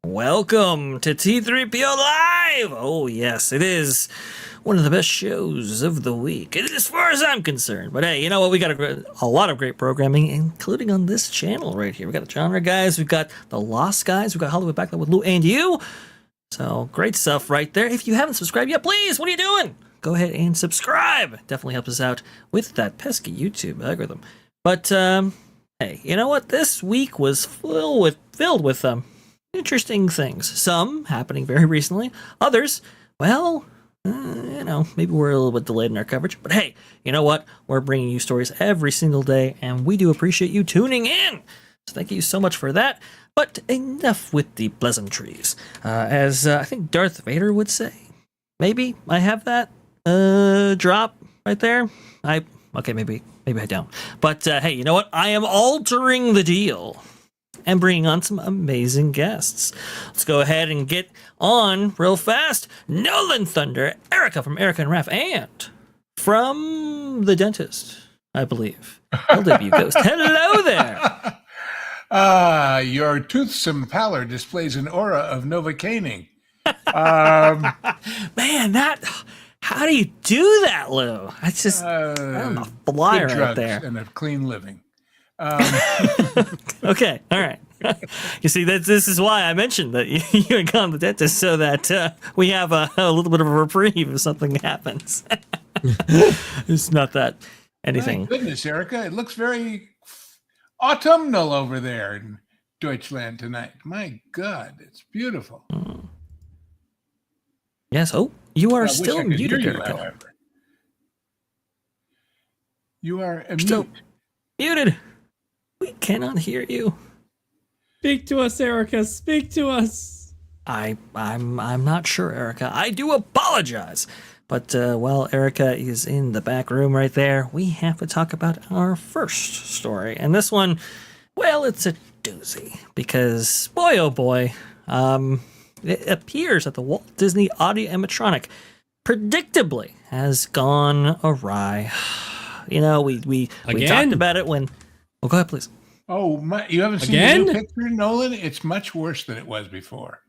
Welcome to T3PO Live! Oh yes, it is one of the best shows of the week, as far as I'm concerned. But hey, you know what? We got a lot of great programming, including on this channel right here. We got the Genre Guys, we've got the Lost Guys, we've got Hollywood Backlight with Lou and you. So great stuff right there. If you haven't subscribed yet, please, what are you doing? Go ahead and subscribe. Definitely helps us out with that pesky YouTube algorithm. But hey, you know what? This week was filled with interesting things. Some happening very recently. Others, well, you know, maybe we're a little bit delayed in our coverage. But hey, you know what? We're bringing you stories every single day, and we do appreciate you tuning in. So thank you so much for that. But enough with the pleasantries. As I think Darth Vader would say. Maybe I have that drop right there. Okay, maybe I don't. But hey, you know what? I am altering the deal and bringing on some amazing guests. Let's go ahead and get on real fast. Nolan Thunder, Erika from Erika and Raph, and from the dentist, I believe, LW Ghost. Hello there. Your toothsome pallor displays an aura of novocaine. Man, how do you do that, Lou? It's just, I don't know, fly good right drugs there. and a clean living. Okay, all right. You see, this is why I mentioned that you had gone to the dentist, so that we have a little bit of a reprieve if something happens. It's not that anything. My goodness, Erika, it looks very autumnal over there in Deutschland tonight. My God, it's beautiful. Yes. Oh, you are I still wish I could muted, hear you, Erika. however. You are Still mute. muted. We cannot hear you. Speak to us, Erika. Speak to us. I'm not sure, Erika. I do apologize. But while Erika is in the back room right there, we have to talk about our first story. And this one, well, it's a doozy. Because, boy, oh boy, it appears that the Walt Disney Audio Animatronic predictably has gone awry. You know, we talked about it when... Oh, go ahead, please. Oh, you haven't seen the Again? new picture, Nolan? It's much worse than it was before.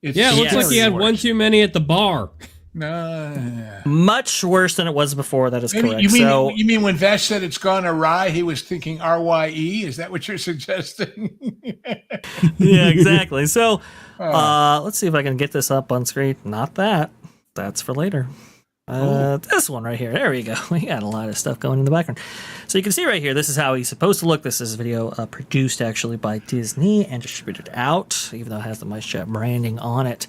It's Yeah, it looks like he had worse. one too many at the bar. No. Much worse than it was before. That is Maybe, correct. you mean when Vash said it's gone awry, he was thinking RYE? Is that what you're suggesting? Yeah, exactly. So Oh. let's see if I can get this up on screen. Not that. That's for later. This one right here. There we go. We got a lot of stuff going in the background. So you can see right here, this is how he's supposed to look. This is a video produced actually by Disney and distributed out, even though it has the Mice Chat branding on it.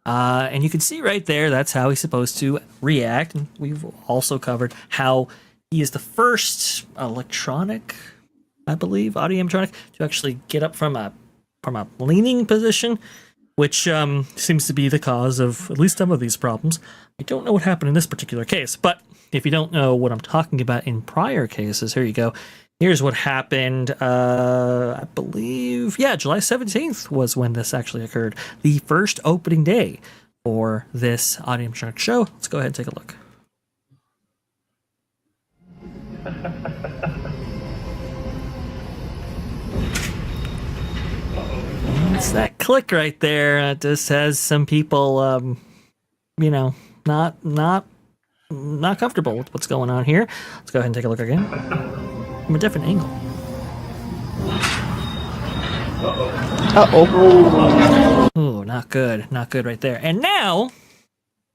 And you can see right there, that's how he's supposed to react. And we've also covered how he is the first electronic, I believe, audio animatronic to actually get up from a leaning position, which seems to be the cause of at least some of these problems. I don't know what happened in this particular case, but if you don't know what I'm talking about in prior cases, here you go. Here's what happened, I believe, July 17th was when this actually occurred. The first opening day for this audio animatronic show. Let's go ahead and take a look. It's that click right there. It just has some people, not comfortable with what's going on here. Let's go ahead and take a look again from a different angle. Oh, not good right there. And now,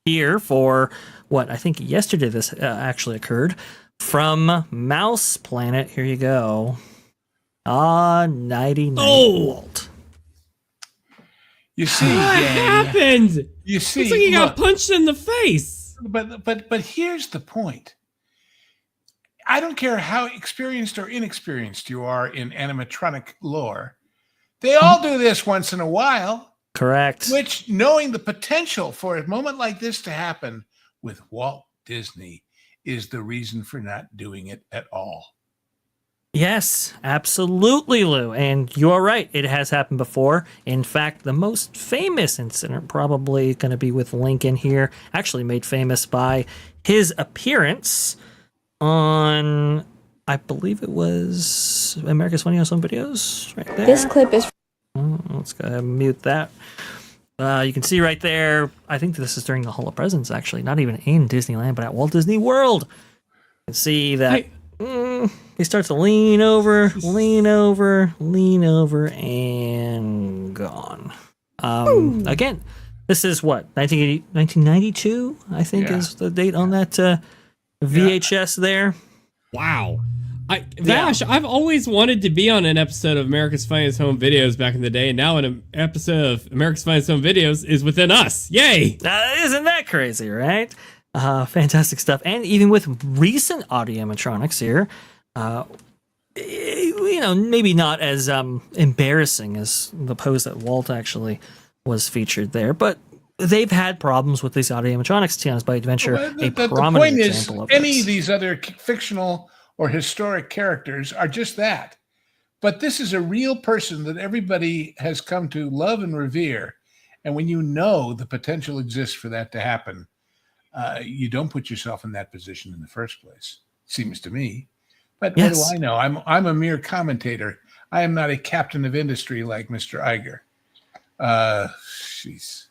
here for what I think yesterday this actually occurred from Mouse Planet. Here you go. Nighty Night Walt. You see, What happened? You see, looks like he got punched in the face. But here's the point. I don't care how experienced or inexperienced you are in animatronic lore. They all do this once in a while. Correct. Which, knowing the potential for a moment like this to happen with Walt Disney, is the reason for not doing it at all. Yes, absolutely, Lou. And you're right. It has happened before. In fact, the most famous incident probably going to be with Lincoln here, actually made famous by his appearance on, I believe it was America's Funniest Home Videos right there. This clip is... Let's go ahead and mute that. You can see right there, I think this is during the Hall of Presidents, actually, not even in Disneyland, but at Walt Disney World. You can see that... he starts to lean over, and gone. Again, this is what, 1992, I think is the date on that VHS there. Wow. Vash, I've always wanted to be on an episode of America's Funniest Home Videos back in the day, and now an episode of America's Funniest Home Videos is within us. Yay! Isn't that crazy, right? Fantastic stuff. And even with recent audio animatronics here, maybe not as embarrassing as the pose that Walt actually was featured there, but they've had problems with these audio animatronics. Tiana's By Adventure, a prominent point example of any this. of these other fictional or historic characters are just that. But this is a real person that everybody has come to love and revere. And when you know the potential exists for that to happen, you don't put yourself in that position in the first place, seems to me. But what do I know? I'm a mere commentator. I am not a captain of industry like Mr. Iger. Jeez.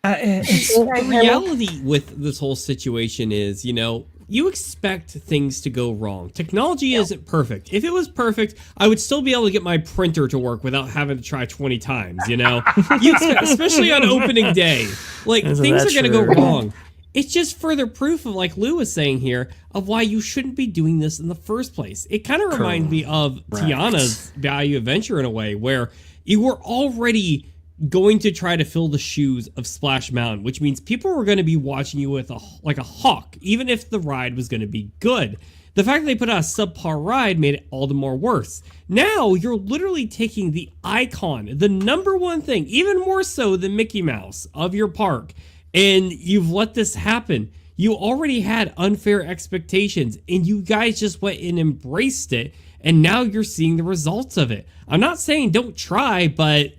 The reality with this whole situation is, you expect things to go wrong. Technology isn't perfect. If it was perfect, I would still be able to get my printer to work without having to try 20 times, especially on opening day. Things are going to go wrong. It's just further proof of, like Lou was saying here, of why you shouldn't be doing this in the first place. It kind of reminds me of Tiana's Value Adventure in a way, where you were already going to try to fill the shoes of Splash Mountain, which means people were going to be watching you with a hawk, even if the ride was going to be good. The fact that they put out a subpar ride made it all the more worse. Now you're literally taking the icon, the number one thing, even more so than Mickey Mouse of your park, and you've let this happen. You already had unfair expectations, and you guys just went and embraced it, and now you're seeing the results of it. I'm not saying don't try, but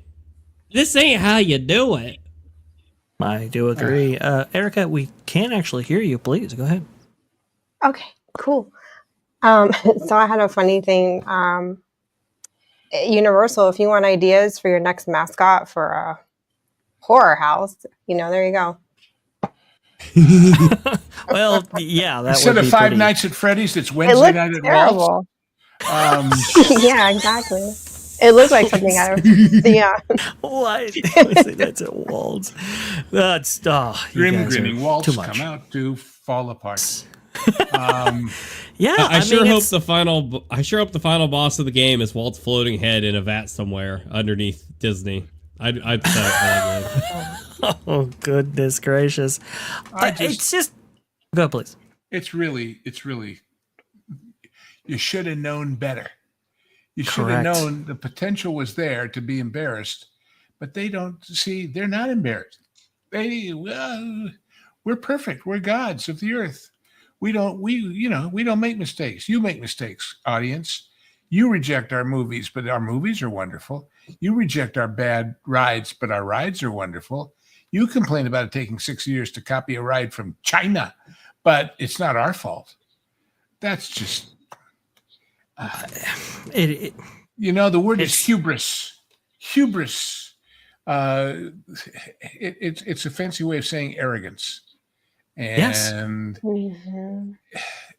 this ain't how you do it. I do agree. Erika, we can actually hear you. Please, go ahead. Okay, cool. So I had a funny thing. Universal, if you want ideas for your next mascot for a horror house, there you go. Well, yeah, that Instead would of be Five pretty... Nights at Freddy's, it's It Wednesday looks night at terrible. Waltz. Yeah, exactly. It looked like something out of Why? That's at Waltz. That's Grim and grinning Waltz come out to fall apart. Yeah, I sure mean, hope the final boss of the game is Walt's floating head in a vat somewhere underneath Disney. I'd say it. Oh goodness gracious! It's just go ahead, please. It's really. You should have known better. You should have known the potential was there to be embarrassed, but they don't see. They're not embarrassed. We're perfect. We're gods of the earth. We don't make mistakes. You make mistakes, audience. You reject our movies, but our movies are wonderful. You reject our bad rides, but our rides are wonderful. You complain about it taking 6 years to copy a ride from China, but it's not our fault. That's just... the word is hubris. Hubris. It's a fancy way of saying arrogance. And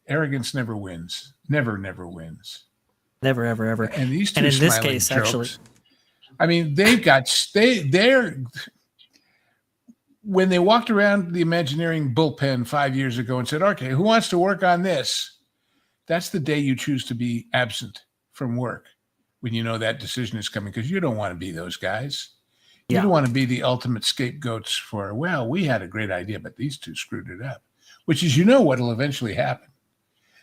arrogance never wins. Never wins. Never, ever, ever. And these two and in this smiling case, jokes, actually, I mean, they're when they walked around the Imagineering bullpen 5 years ago and said, "Okay, who wants to work on this?" That's the day you choose to be absent from work, when you know that decision is coming, because you don't want to be those guys. You don't want to be the ultimate scapegoats for, well, we had a great idea, but these two screwed it up, which is, what will eventually happen.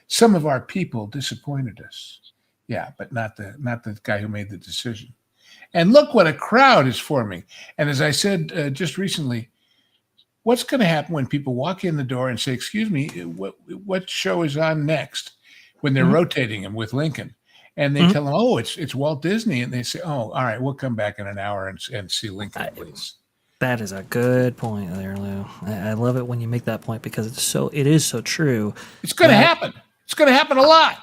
Some of our people disappointed us. Yeah, but not the guy who made the decision. And look what a crowd is forming. And as I said just recently, what's going to happen when people walk in the door and say, "Excuse me, what show is on next?" When they're rotating them with Lincoln, and they tell them, "Oh, it's Walt Disney," and they say, "Oh, all right, we'll come back in an hour and see Lincoln, please." That is a good point there, Lou. I love it when you make that point, because it is so true. It's going to happen. It's going to happen a lot.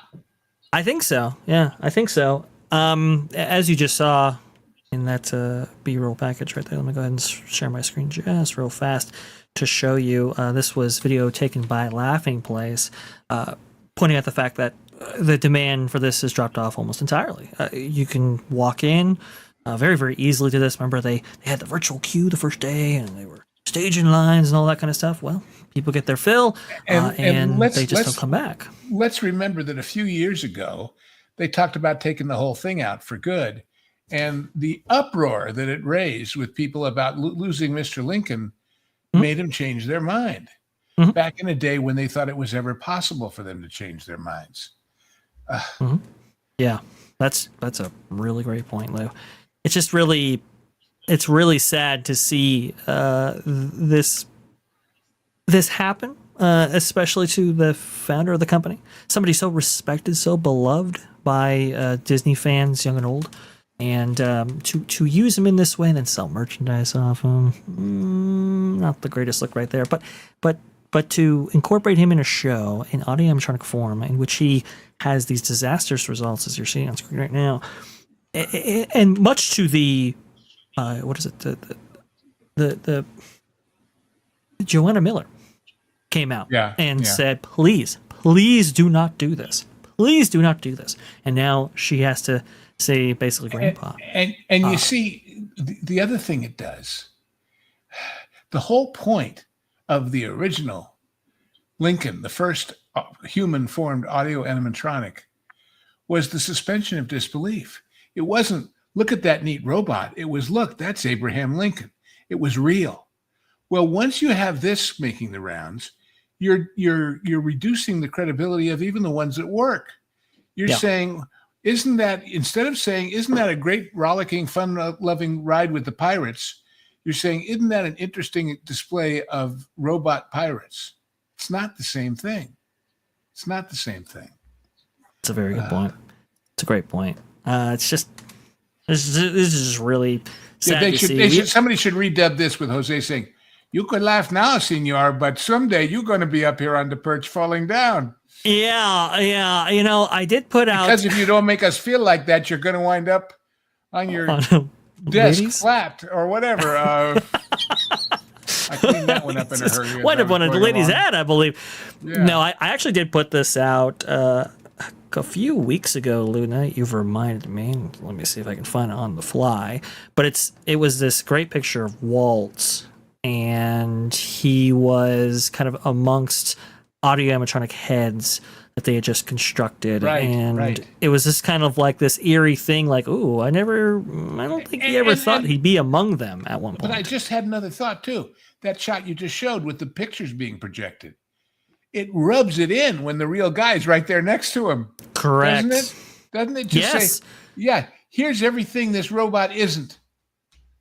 I think so. Yeah, I think so. As you just saw in that B-roll package right there, let me go ahead and share my screen just real fast to show you. This was video taken by Laughing Place, pointing out the fact that the demand for this has dropped off almost entirely. You can walk in very, very easily to this. Remember, they had the virtual queue the first day, and they were staging lines and all that kind of stuff. Well, people get their fill, and they just don't come back. Let's remember that a few years ago, they talked about taking the whole thing out for good. And the uproar that it raised with people about losing Mr. Lincoln made them change their mind. Back in a day when they thought it was ever possible for them to change their minds. Yeah, that's a really great point, Lou. It's just really sad to see this happen, especially to the founder of the company, somebody so respected, so beloved by Disney fans, young and old, and to use him in this way and then sell merchandise off him, not the greatest look right there, but to incorporate him in a show in audio animatronic form in which he has these disastrous results, as you're seeing on screen right now, and much to the what is it, the Joanna Miller came out and said, please do not do this. Please do not do this. And now she has to say basically grandpa. And you see, the other thing it does, the whole point of the original Lincoln, the first human-formed audio animatronic, was the suspension of disbelief. It wasn't, look at that neat robot. It was, look, that's Abraham Lincoln. It was real. Well, once you have this making the rounds, you're reducing the credibility of even the ones that work. You're saying, isn't that a great, rollicking, fun-loving ride with the pirates? You're saying, isn't that an interesting display of robot pirates? It's not the same thing. It's not the same thing. It's a very good point. It's a great point. It's just, this is just really sad to see. Somebody should redub this with Jose saying, You could laugh now, senor, but someday you're going to be up here on the perch falling down. Yeah. You know, I did put out Because if you don't make us feel like that, you're going to wind up on your desk ladies? flat or whatever. I cleaned that one up in a hurry. Wind up on a lady's ad, I believe. Yeah. No, I actually did put this out a few weeks ago, Luna. You've reminded me. Let me see if I can find it on the fly. But it was this great picture of Walt, and he was kind of amongst audio animatronic heads that they had just constructed, and it was just kind of like this eerie thing, like, ooh, I don't think he ever thought he'd be among them at one point. But I just had another thought too. That shot you just showed with the pictures being projected, it rubs it in when the real guy's right there next to him. Correct. Doesn't it just say, yeah, here's everything this robot isn't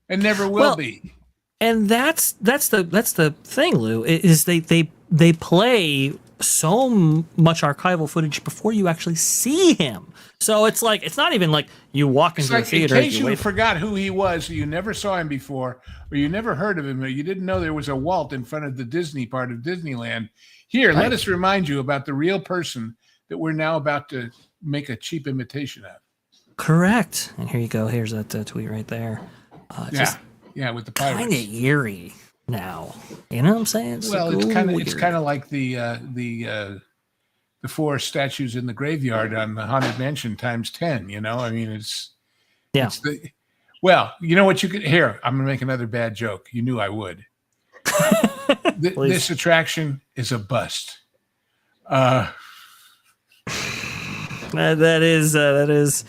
and never will be. And that's the thing, Lou, is they play so much archival footage before you actually see him. So it's like, it's not even like you walk into the theater. In case you forgot who he was, or you never saw him before, or you never heard of him, or you didn't know there was a Walt in front of the Disney part of Disneyland. Here, let us remind you about the real person that we're now about to make a cheap imitation of. Correct. And here you go. Here's that tweet right there. Yeah, with the pirates. Kind of eerie now. You know what I'm saying? It's kind of like the four statues in the graveyard on the Haunted Mansion times 10. You know, I mean, it's well, you know what you could here. I'm gonna make another bad joke. You knew I would. This attraction is a bust. That is it's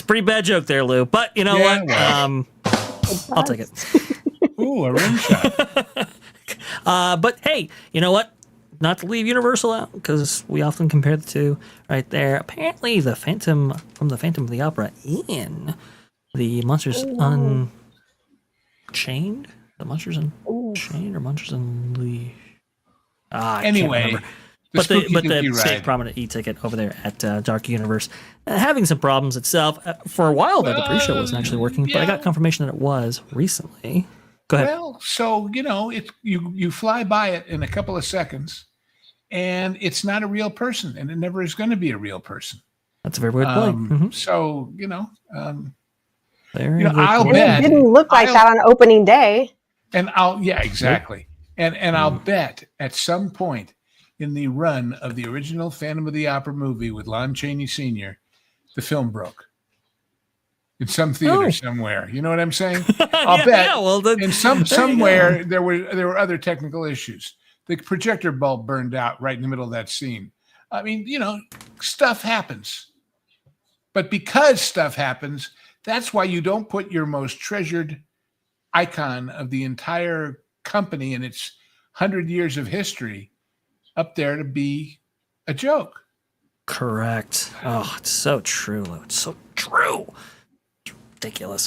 a pretty bad joke there, Lou. But you know what? Well. I'll take it. Ooh, a rim shot. But hey, you know what? Not to leave Universal out, because we often compare the two right there. Apparently, the Phantom of the Opera in the Monsters Unchained, the Monsters Unchained or Monsters Unleashed. Anyway. But the safe prominent e-ticket over there at Dark Universe having some problems itself. For a while though, the pre-show wasn't actually working, but I got confirmation that it was recently. Go ahead. Well, so you know, you fly by it in a couple of seconds, and it's not a real person, and it never is going to be a real person. That's a very good point. So I'll bet it didn't look like that on opening day. And exactly. And I'll bet at some point in the run of the original Phantom of the Opera movie with Lon Chaney Sr., the film broke in some theater somewhere. You know what I'm saying? I'll bet. Yeah, well, in somewhere there were other technical issues. The projector bulb burned out right in the middle of that scene. I mean, stuff happens. But because stuff happens, that's why you don't put your most treasured icon of the entire company and its 100 years of history up there to be a joke. Correct. Oh, it's so true. It's so true.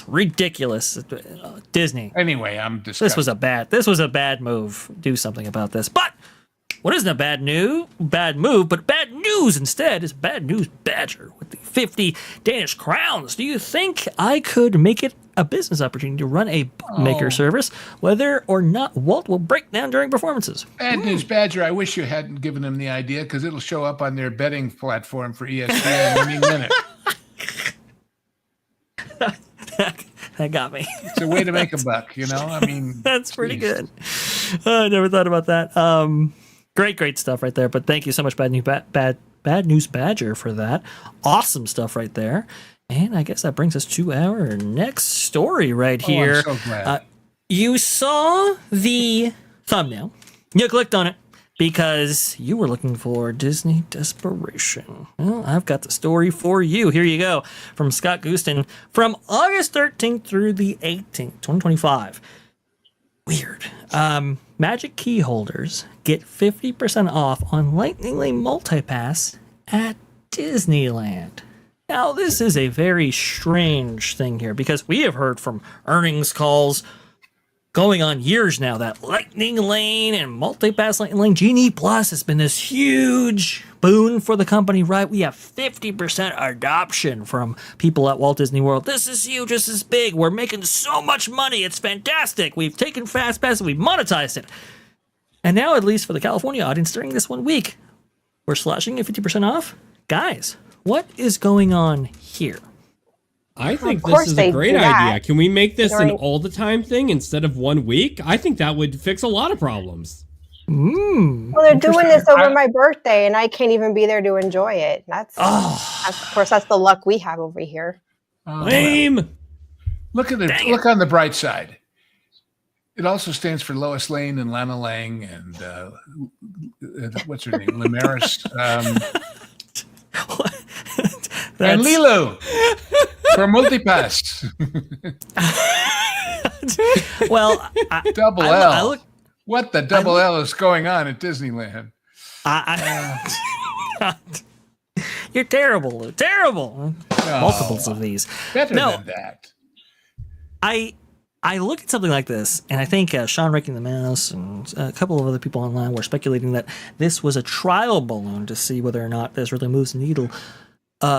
Ridiculous. Disney. Anyway, I'm disgusted. This was a bad move. Do something about this. But what isn't a bad move, but bad news instead is Bad News Badger with the 50 Danish crowns. Do you think I could make it a business opportunity to run a bookmaker service, whether or not Walt will break down during performances? Bad News Badger, I wish you hadn't given him the idea, because it'll show up on their betting platform for ESPN any minute. That got me. It's a way to make a buck, I mean. That's pretty good. I never thought about that. Great stuff right there. But thank you so much, Bad News Badger, for that. Awesome stuff right there. And I guess that brings us to our next story right here. I'm so glad. You saw the thumbnail. You clicked on it because you were looking for Disney desperation. Well, I've got the story for you. Here you go. From Scott Gustin from August 13th through the 18th, 2025. Weird. Magic key holders get 50% off on Lightning Lane Multipass at Disneyland. Now, this is a very strange thing here, because we have heard from earnings calls going on years now that Lightning Lane and Multipass Lightning Lane Genie Plus has been this huge boon for the company, right? We have 50% adoption from people at Walt Disney World. This is huge. This is big. We're making so much money. It's fantastic. We've taken FastPass and we've monetized it. And now, at least for the California audience, during this 1 week, we're slashing it 50% off. Guys, what is going on here? I think this is a great idea. Can we make this an all-the-time thing instead of 1 week? I think that would fix a lot of problems. Well, they're doing this over my birthday, and I can't even be there to enjoy it. That's of course, that's the luck we have over here. Lame. Well, look on the bright side. It also stands for Lois Lane and Lana Lang and what's her name, Limaris, and Lilu for Multipass. Well, Double L. What the double L is going on at Disneyland? You're terrible. Terrible. Multiples of these. Better than that. I look at something like this, and I think Sean Raking the Mouse and a couple of other people online were speculating that this was a trial balloon to see whether or not this really moves the needle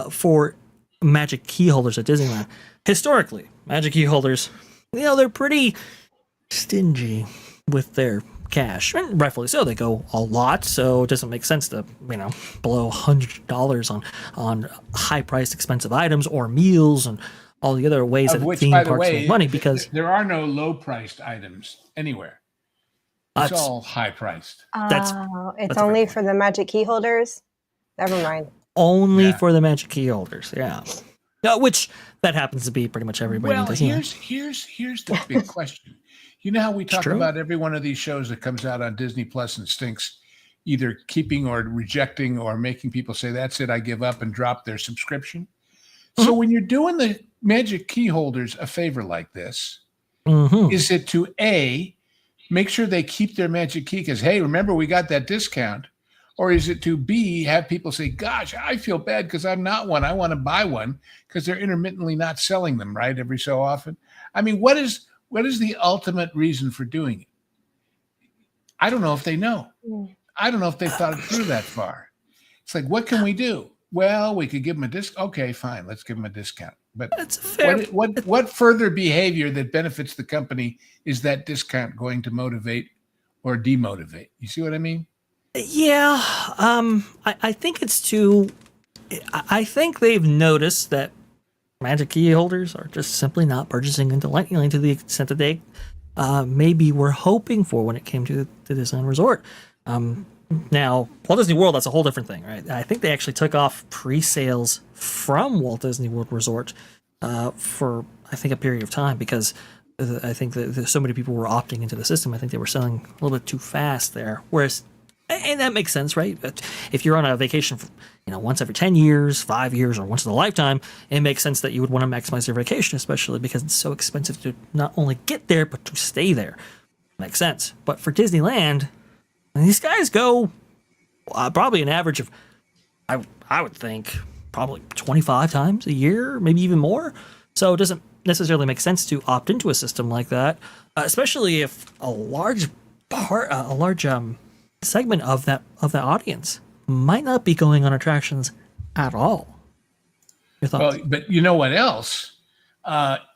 for magic key holders at Disneyland. Historically, magic key holders, they're pretty stingy with their cash, and rightfully so. They go a lot, so it doesn't make sense to blow $100 on high-priced, expensive items or meals and all the other ways that theme parks make money, because there are no low-priced items anywhere. It's all high-priced. It's only for the magic key holders. Never mind. Only for the magic key holders, yeah. Which that happens to be pretty much everybody. Well, here's the big question. You know how we talk about every one of these shows that comes out on Disney Plus and stinks, either keeping or rejecting or making people say, that's it, I give up, and drop their subscription? So when you're doing the magic key holders a favor like this, is it to A, make sure they keep their magic key because, hey, remember we got that discount? Or is it to B, have people say, gosh, I feel bad because I'm not one. I want to buy one because they're intermittently not selling them, right, every so often? I mean, what is the ultimate reason for doing it? I don't know if they know. I don't know if they've thought it through that far. It's like, what can we do? Well, we could give them a discount. Okay, fine. Let's give them a discount. But that's fair. What further behavior that benefits the company is that discount going to motivate or demotivate? You see what I mean? Yeah. I think it's I think they've noticed that magic key holders are just simply not purchasing into Lightning Lane to the extent that they maybe were hoping for when it came to the Disneyland Resort. Now, Walt Disney World, that's a whole different thing, right? I think they actually took off pre-sales from Walt Disney World Resort for, I think, a period of time because I think that so many people were opting into the system. I think they were selling a little bit too fast there. Whereas, and that makes sense, right? If you're on a vacation, once every 10 years, 5 years, or once in a lifetime, it makes sense that you would want to maximize your vacation, especially because it's so expensive to not only get there, but to stay there. Makes sense. But for Disneyland, these guys go probably an average of, I would think, probably 25 times a year, maybe even more. So it doesn't necessarily make sense to opt into a system like that, especially if a large segment of that audience might not be going on attractions at all. Your thoughts? Well, but you know what else?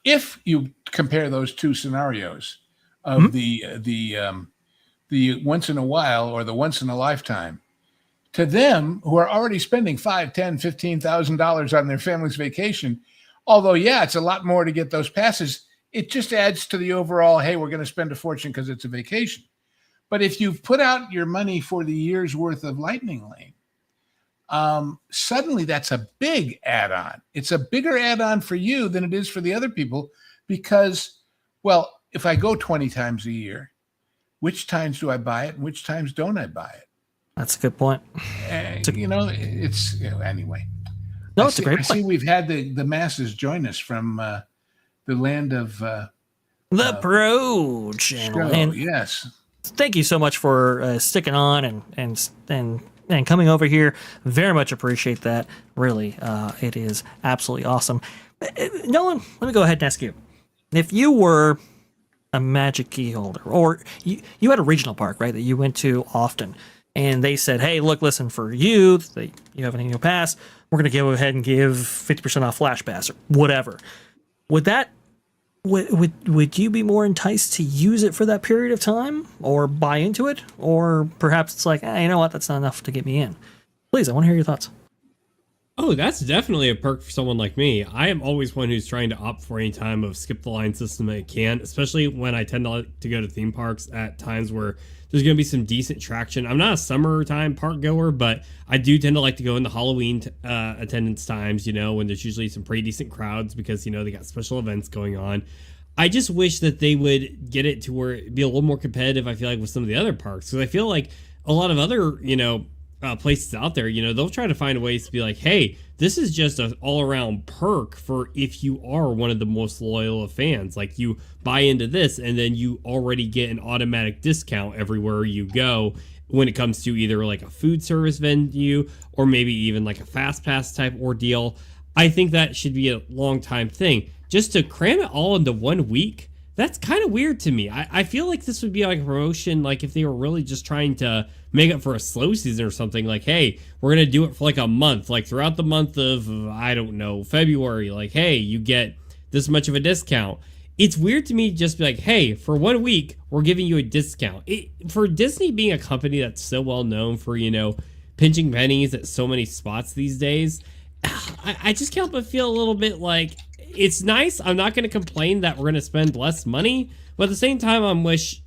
If you compare those two scenarios of the once in a while or the once in a lifetime, to them who are already spending $5,000, $10,000, $15,000 on their family's vacation, although it's a lot more to get those passes, it just adds to the overall, hey, we're going to spend a fortune because it's a vacation. But if you've put out your money for the year's worth of Lightning Lane, suddenly that's a big add-on. It's a bigger add-on for you than it is for the other people because, well, if I go 20 times a year, which times do I buy it and which times don't I buy it? That's a good point. It's anyway. No, it's a great point. I see we've had the masses join us from the land of the Pro Channel. And yes. Thank you so much for sticking on and coming over here. Very much appreciate that. Really, it is absolutely awesome. Nolan, let me go ahead and ask you. If you were a magic key holder, or you had a regional park, right, that you went to often, and they said, hey, look, listen, for you, that you have an annual pass, we're going to go ahead and give 50% off Flash Pass or whatever. Would you be more enticed to use it for that period of time or buy into it? Or perhaps it's like, you know what, that's not enough to get me in. Please, I want to hear your thoughts. Oh, that's definitely a perk for someone like me. I am always one who's trying to opt for any time of skip the line system I can, especially when I tend to go to theme parks at times where there's going to be some decent traction. I'm not a summertime park goer, but I do tend to like to go in the Halloween attendance times, when there's usually some pretty decent crowds because, they got special events going on. I just wish that they would get it to where it'd be a little more competitive, I feel like, with some of the other parks. Because I feel like a lot of other, places out there, they'll try to find ways to be like, hey, this is just an all-around perk for if you are one of the most loyal of fans. Like, you buy into this and then you already get an automatic discount everywhere you go when it comes to either like a food service venue or maybe even like a fast pass type ordeal. I think that should be a long time thing. Just to cram it all into 1 week, that's kind of weird to me. I feel like this would be like a promotion, like if they were really just trying to make up for a slow season or something, like, hey, we're going to do it for like a month, like throughout the month of, I don't know, February, like, hey, you get this much of a discount. It's weird to me to just be like, hey, for 1 week, we're giving you a discount. For Disney being a company that's so well known for, pinching pennies at so many spots these days, I just can't but feel a little bit like, it's nice. I'm not going to complain that we're going to spend less money, but at the same time,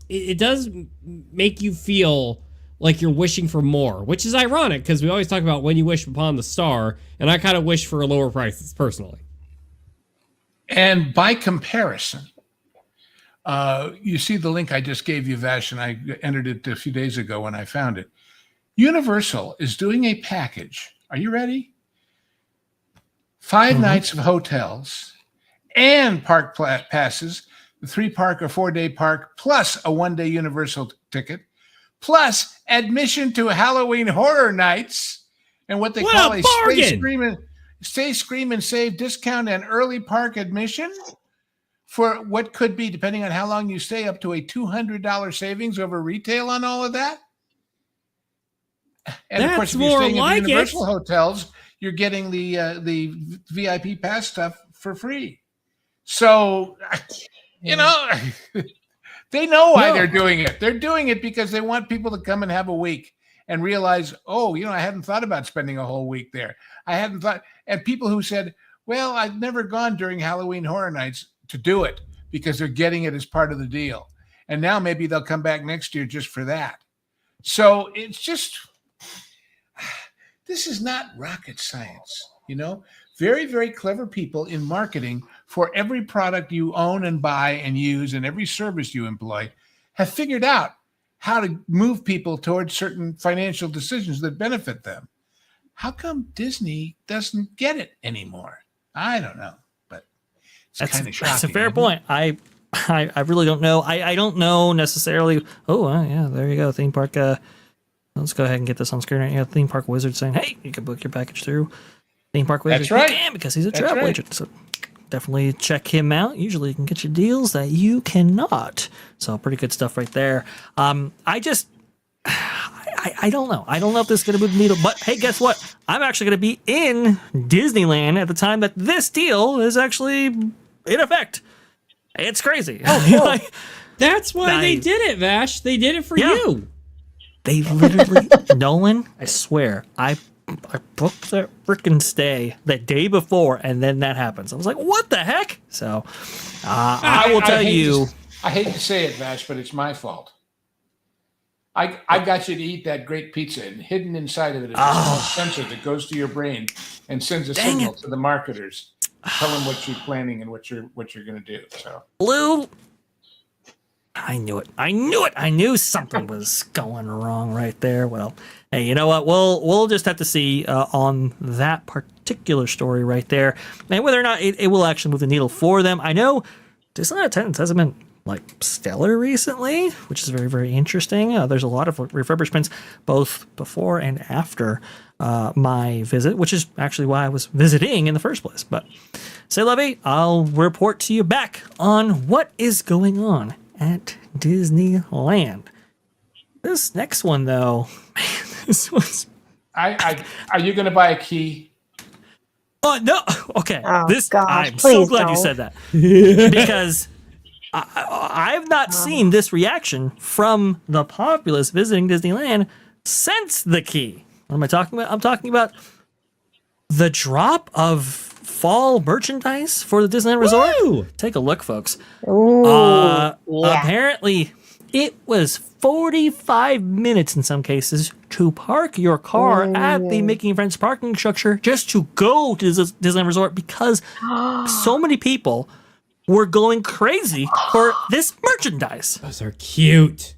it does make you feel like you're wishing for more, which is ironic because we always talk about when you wish upon the star, and I kind of wish for lower prices personally. And by comparison, you see the link I just gave you, Vash, and I entered it a few days ago when I found it. Universal is doing a package. Are you ready? 5 nights of hotels and park passes, the 3-park or 4-day park, plus a 1-day Universal ticket, plus admission to Halloween Horror Nights, and what they call a Stay Scream and Save discount and early park admission for what could be, depending on how long you stay, up to a $200 savings over retail on all of that. And that's of course, if you're staying at Universal hotels, you're getting the VIP pass stuff for free. So, they know why they're doing it. They're doing it because they want people to come and have a week and realize, I hadn't thought about spending a whole week there. I hadn't thought. And people who said, well, I've never gone during Halloween Horror Nights to do it because they're getting it as part of the deal. And now maybe they'll come back next year just for that. So it's just, this is not rocket science, Very, very clever people in marketing for every product you own and buy and use and every service you employ have figured out how to move people towards certain financial decisions that benefit them. How come Disney doesn't get it anymore? I don't know, but it's kind of shocking. That's a fair point. I really don't know. I don't know necessarily. Yeah, there you go. Theme park. Let's go ahead and get this on screen right now. Theme Park Wizard saying, hey, you can book your package through Theme Park Wizard. That's right. You can because he's a travel agent. So definitely check him out. Usually you can get you deals that you cannot. So pretty good stuff right there. I don't know. I don't know if this is going to move the needle. But hey, guess what? I'm actually going to be in Disneyland at the time that this deal is actually in effect. It's crazy. That's why they did it, Vash. They did it for you. They literally, Nolan, I swear, I booked that freaking stay the day before, and then that happens. I was like, what the heck? So, I will tell you. I hate to say it, Vash, but it's my fault. I got you to eat that great pizza, and hidden inside of it is a small sensor that goes to your brain and sends a signal to the marketers. Tell them what you're planning and what you're going to do. So, Lou. I knew it. I knew something was going wrong right there. Well, hey, you know what? We'll just have to see on that particular story right there, and whether or not it will actually move the needle for them. I know Disneyland attendance hasn't been stellar recently, which is very, very interesting. There's a lot of refurbishments both before and after my visit, which is actually why I was visiting in the first place. But say, Lovey, I'll report to you back on what is going on at Disneyland. This next one, though, man, this was. Are you going to buy a key? Oh no! Okay, Oh, this gosh, I'm so please glad don't. you said that because I've not seen this reaction from the populace visiting Disneyland since the key. What am I talking about? I'm talking about the drop of fall merchandise for the Disneyland Resort. Woo! Take a look, folks. Ooh, yeah. Apparently, it was 45 minutes in some cases to park your car at the Making Friends parking structure just to go to Disneyland Resort because so many people were going crazy for this merchandise. Those are cute.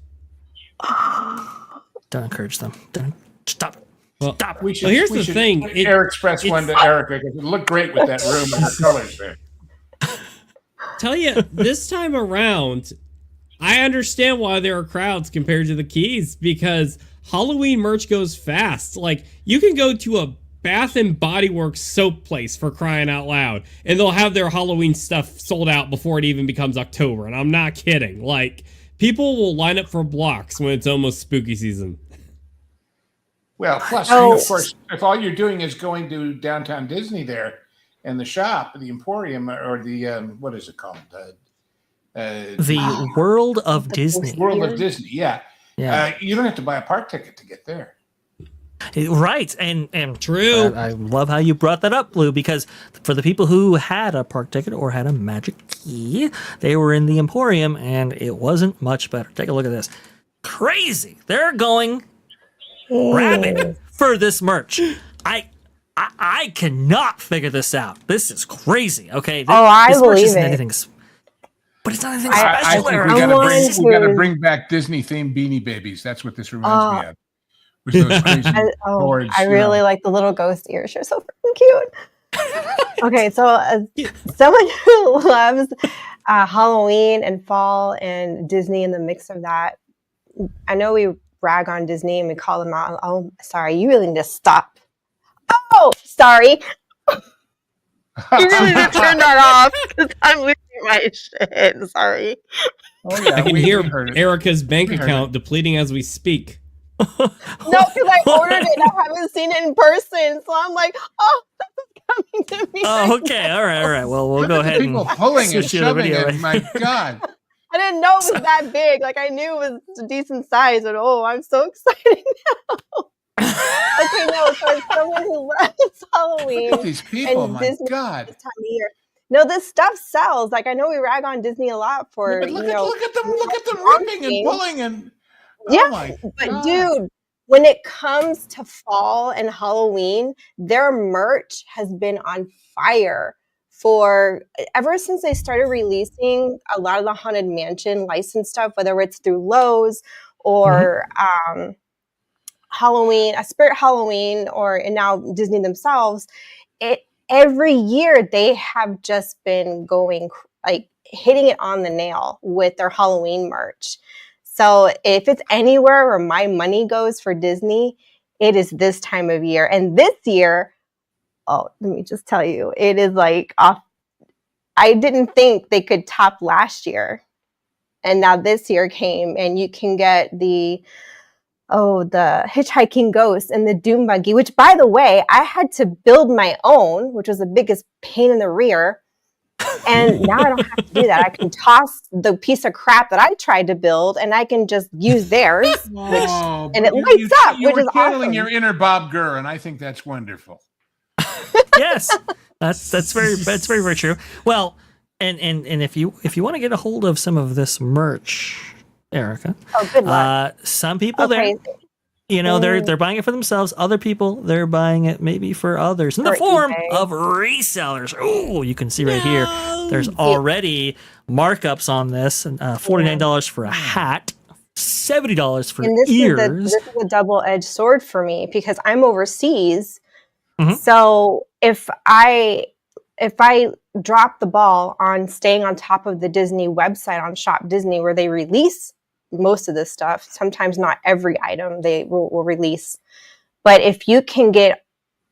Don't encourage them. Don't stop it. Well, Stop. Well, here's the thing. Air Express one to Erika because it looked great with that room and the colors there. Tell you, this time around, I understand why there are crowds compared to the keys because Halloween merch goes fast. Like, you can go to a Bath and Body Works soap place for crying out loud, and they'll have their Halloween stuff sold out before it even becomes October. And I'm not kidding. Like, people will line up for blocks when it's almost spooky season. Well, plus, of course, if all you're doing is going to downtown Disney there and the shop, the Emporium, or the, what is it called? The World of Disney. World of Disney, yeah. Yeah. You don't have to buy a park ticket to get there. Right, and True. I love how you brought that up, Blue, because for the people who had a park ticket or had a magic key, they were in the Emporium, and it wasn't much better. Take a look at this. Crazy. They're going rabid for this merch. I cannot figure this out. This is crazy. Okay, I this merch believe isn't it. anything, but it's not anything I special. think Erica. we got to bring back Disney themed Beanie Babies. That's what this reminds me of. With those crazy boards, I really like the little ghost ears. They're so freaking cute. Okay, so someone who loves Halloween and fall and Disney in the mix of that, I know we rag on Disney and we call them out. Oh, sorry, you really need to stop. Oh, sorry. You really need to turn that off because I'm losing my shit. Sorry. Oh, yeah, I can hear heard it. Erica's bank account depleting as we speak. No, because I ordered it. I haven't seen it in person, so I'm like, oh, that's coming to me. Oh, okay, all right. Well, we'll go ahead and people pulling and switch you to the shoving video. it. My God. I didn't know it was that big. Like I knew it was a decent size, but I'm so excited now. Okay, no, so as someone who loves Halloween Look at these people, and my Disney God. this time of year. No, this stuff sells. Like I know we rag on Disney a lot for But look at them ripping and pulling and but dude, when it comes to fall and Halloween, their merch has been on fire for ever since they started releasing a lot of the Haunted Mansion licensed stuff, whether it's through Lowe's or Halloween, a Spirit Halloween, and now Disney themselves. Every year they have just been going like hitting it on the nail with their Halloween merch. So if it's anywhere where my money goes for Disney, it is this time of year. And this year, let me just tell you, it is like off. I didn't think they could top last year. And now this year came and you can get the Hitchhiking Ghost and the Doom Buggy, which by the way, I had to build my own, which was the biggest pain in the rear. And now I don't have to do that. I can toss the piece of crap that I tried to build and I can just use theirs, and it lights up, which is channeling awesome. your inner Bob Gurr, and I think that's wonderful. Yes, that's very true. Well, and if you want to get a hold of some of this merch, Erica, good luck. some people they're buying it for themselves. Other people they're buying it maybe for others in the form of resellers. Oh, you can see right here. There's already markups on this. $49 for a hat. $70 for ears. This is a double-edged sword for me because I'm overseas. So if I drop the ball on staying on top of the Disney website on Shop Disney, where they release most of this stuff, sometimes not every item they will release, but if you can get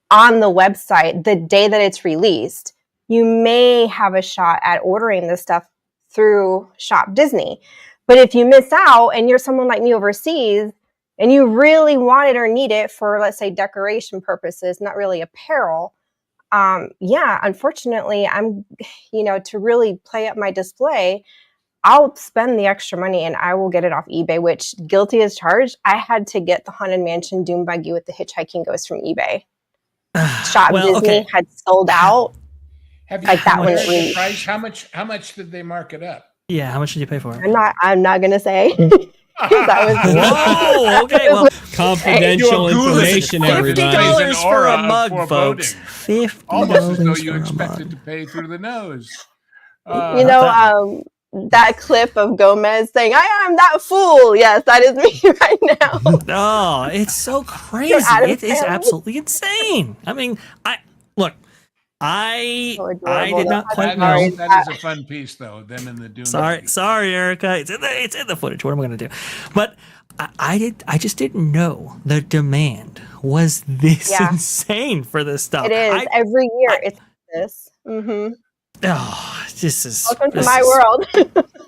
on the website the day that it's released, you may have a shot at ordering this stuff through Shop Disney. But if you miss out and you're someone like me overseas and you really want it or need it for, let's say, decoration purposes, not really apparel, unfortunately, I'm, to really play up my display, I'll spend the extra money and I will get it off eBay, which, guilty as charged, I had to get the Haunted Mansion Doom Buggy with the Hitchhiking Ghost from eBay. Shop Disney had sold out. Have you like that one? The price? How much did they mark it up? Yeah, how much did you pay for it? I'm not gonna say. Whoa, okay, well, confidential information, everybody. $50 for a mug, folks. $50 almost as though you expected to pay through the nose. That clip of Gomez saying, "I am that fool." Yes, that is me right now. Oh, it's so crazy. It is absolutely insane. I mean, I did not quite know. That is a fun piece, though. Them in the Doom. Sorry, Erika. It's in the footage. What am I going to do? But I just didn't know the demand was this insane for this stuff. It is every year. It's this. Mm-hmm. Oh, welcome to my world.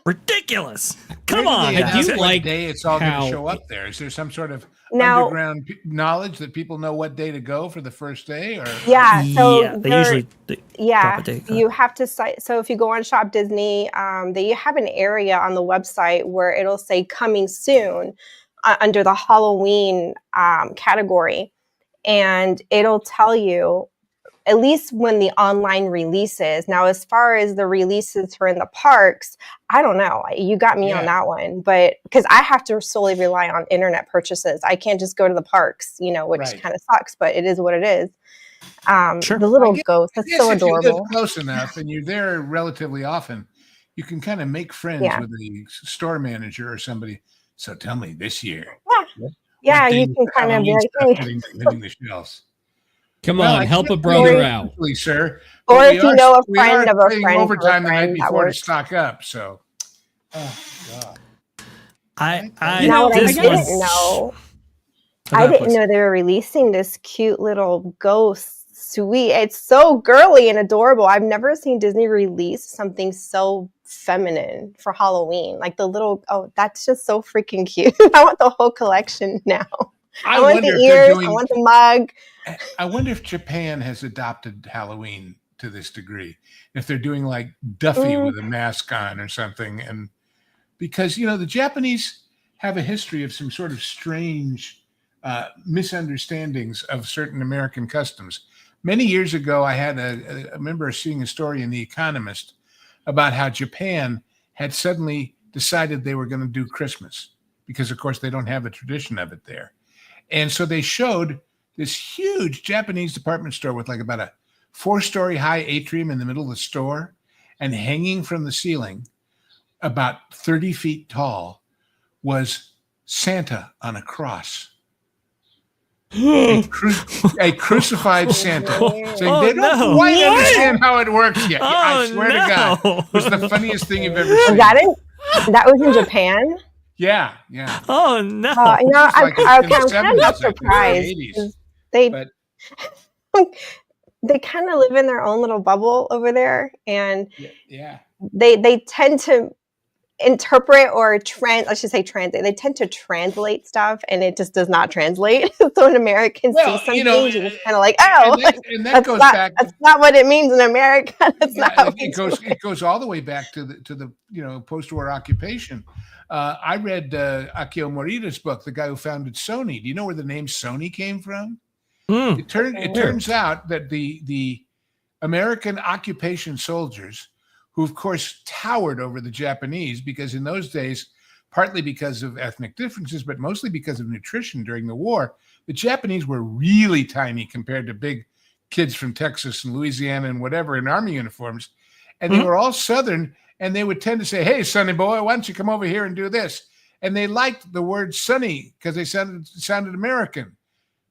Ridiculous. Come on, I do like day it's all going to show up there. Is there some sort of underground knowledge that people know what day to go for the first day? Or they usually drop a date. You have to cite. So if you go on Shop Disney, they have an area on the website where it'll say "coming soon" under the Halloween category, and it'll tell you at least when the online releases. Now, as far as the releases for in the parks, I don't know. You got me on that one, but because I have to solely rely on internet purchases, I can't just go to the parks, which kind of sucks, but it is what it is. Sure. The little ghost, that's so adorable. If you live close enough and you're there relatively often, you can kind of make friends with the store manager or somebody. So tell me this year. Yeah, you can kind of be like, hitting the shelves. Come on, help a brother out, sir. Or if you know a friend of a friend, overtime the night before to stock up. So, oh god, I didn't know they were releasing this cute little ghost suite. It's so girly and adorable. I've never seen Disney release something so feminine for Halloween. Like the little, that's just so freaking cute. I want the whole collection now. I want the ears. I want the mug. I wonder if Japan has adopted Halloween to this degree. If they're doing like Duffy with a mask on or something. And because, the Japanese have a history of some sort of strange misunderstandings of certain American customs. Many years ago, I remember seeing a story in The Economist about how Japan had suddenly decided they were going to do Christmas because, of course, they don't have a tradition of it there. And so they showed this huge Japanese department store with like about a 4-story high atrium in the middle of the store, and hanging from the ceiling about 30 feet tall was Santa on a cross. a crucified Santa. Saying they don't quite understand how it works yet. I swear to God, it was the funniest thing you've ever seen. That was in Japan? Yeah. Oh no! I'm kind of not surprised. They kind of live in their own little bubble over there, and they tend to interpret or translate. They tend to translate stuff, and it just does not translate. So when Americans see something, it's kind of like, and that goes back. That's not what it means in America. That's not how it goes all the way back to the post-war occupation. I read Akio Morita's book, the guy who founded Sony. Do you know where the name Sony came from? It turns out that the American occupation soldiers, who of course towered over the Japanese, because in those days, partly because of ethnic differences, but mostly because of nutrition during the war, the Japanese were really tiny compared to big kids from Texas and Louisiana and whatever in army uniforms. And they were all Southern, and they would tend to say, "Hey, sonny boy, why don't you come over here and do this?" And they liked the word sonny because they sounded American.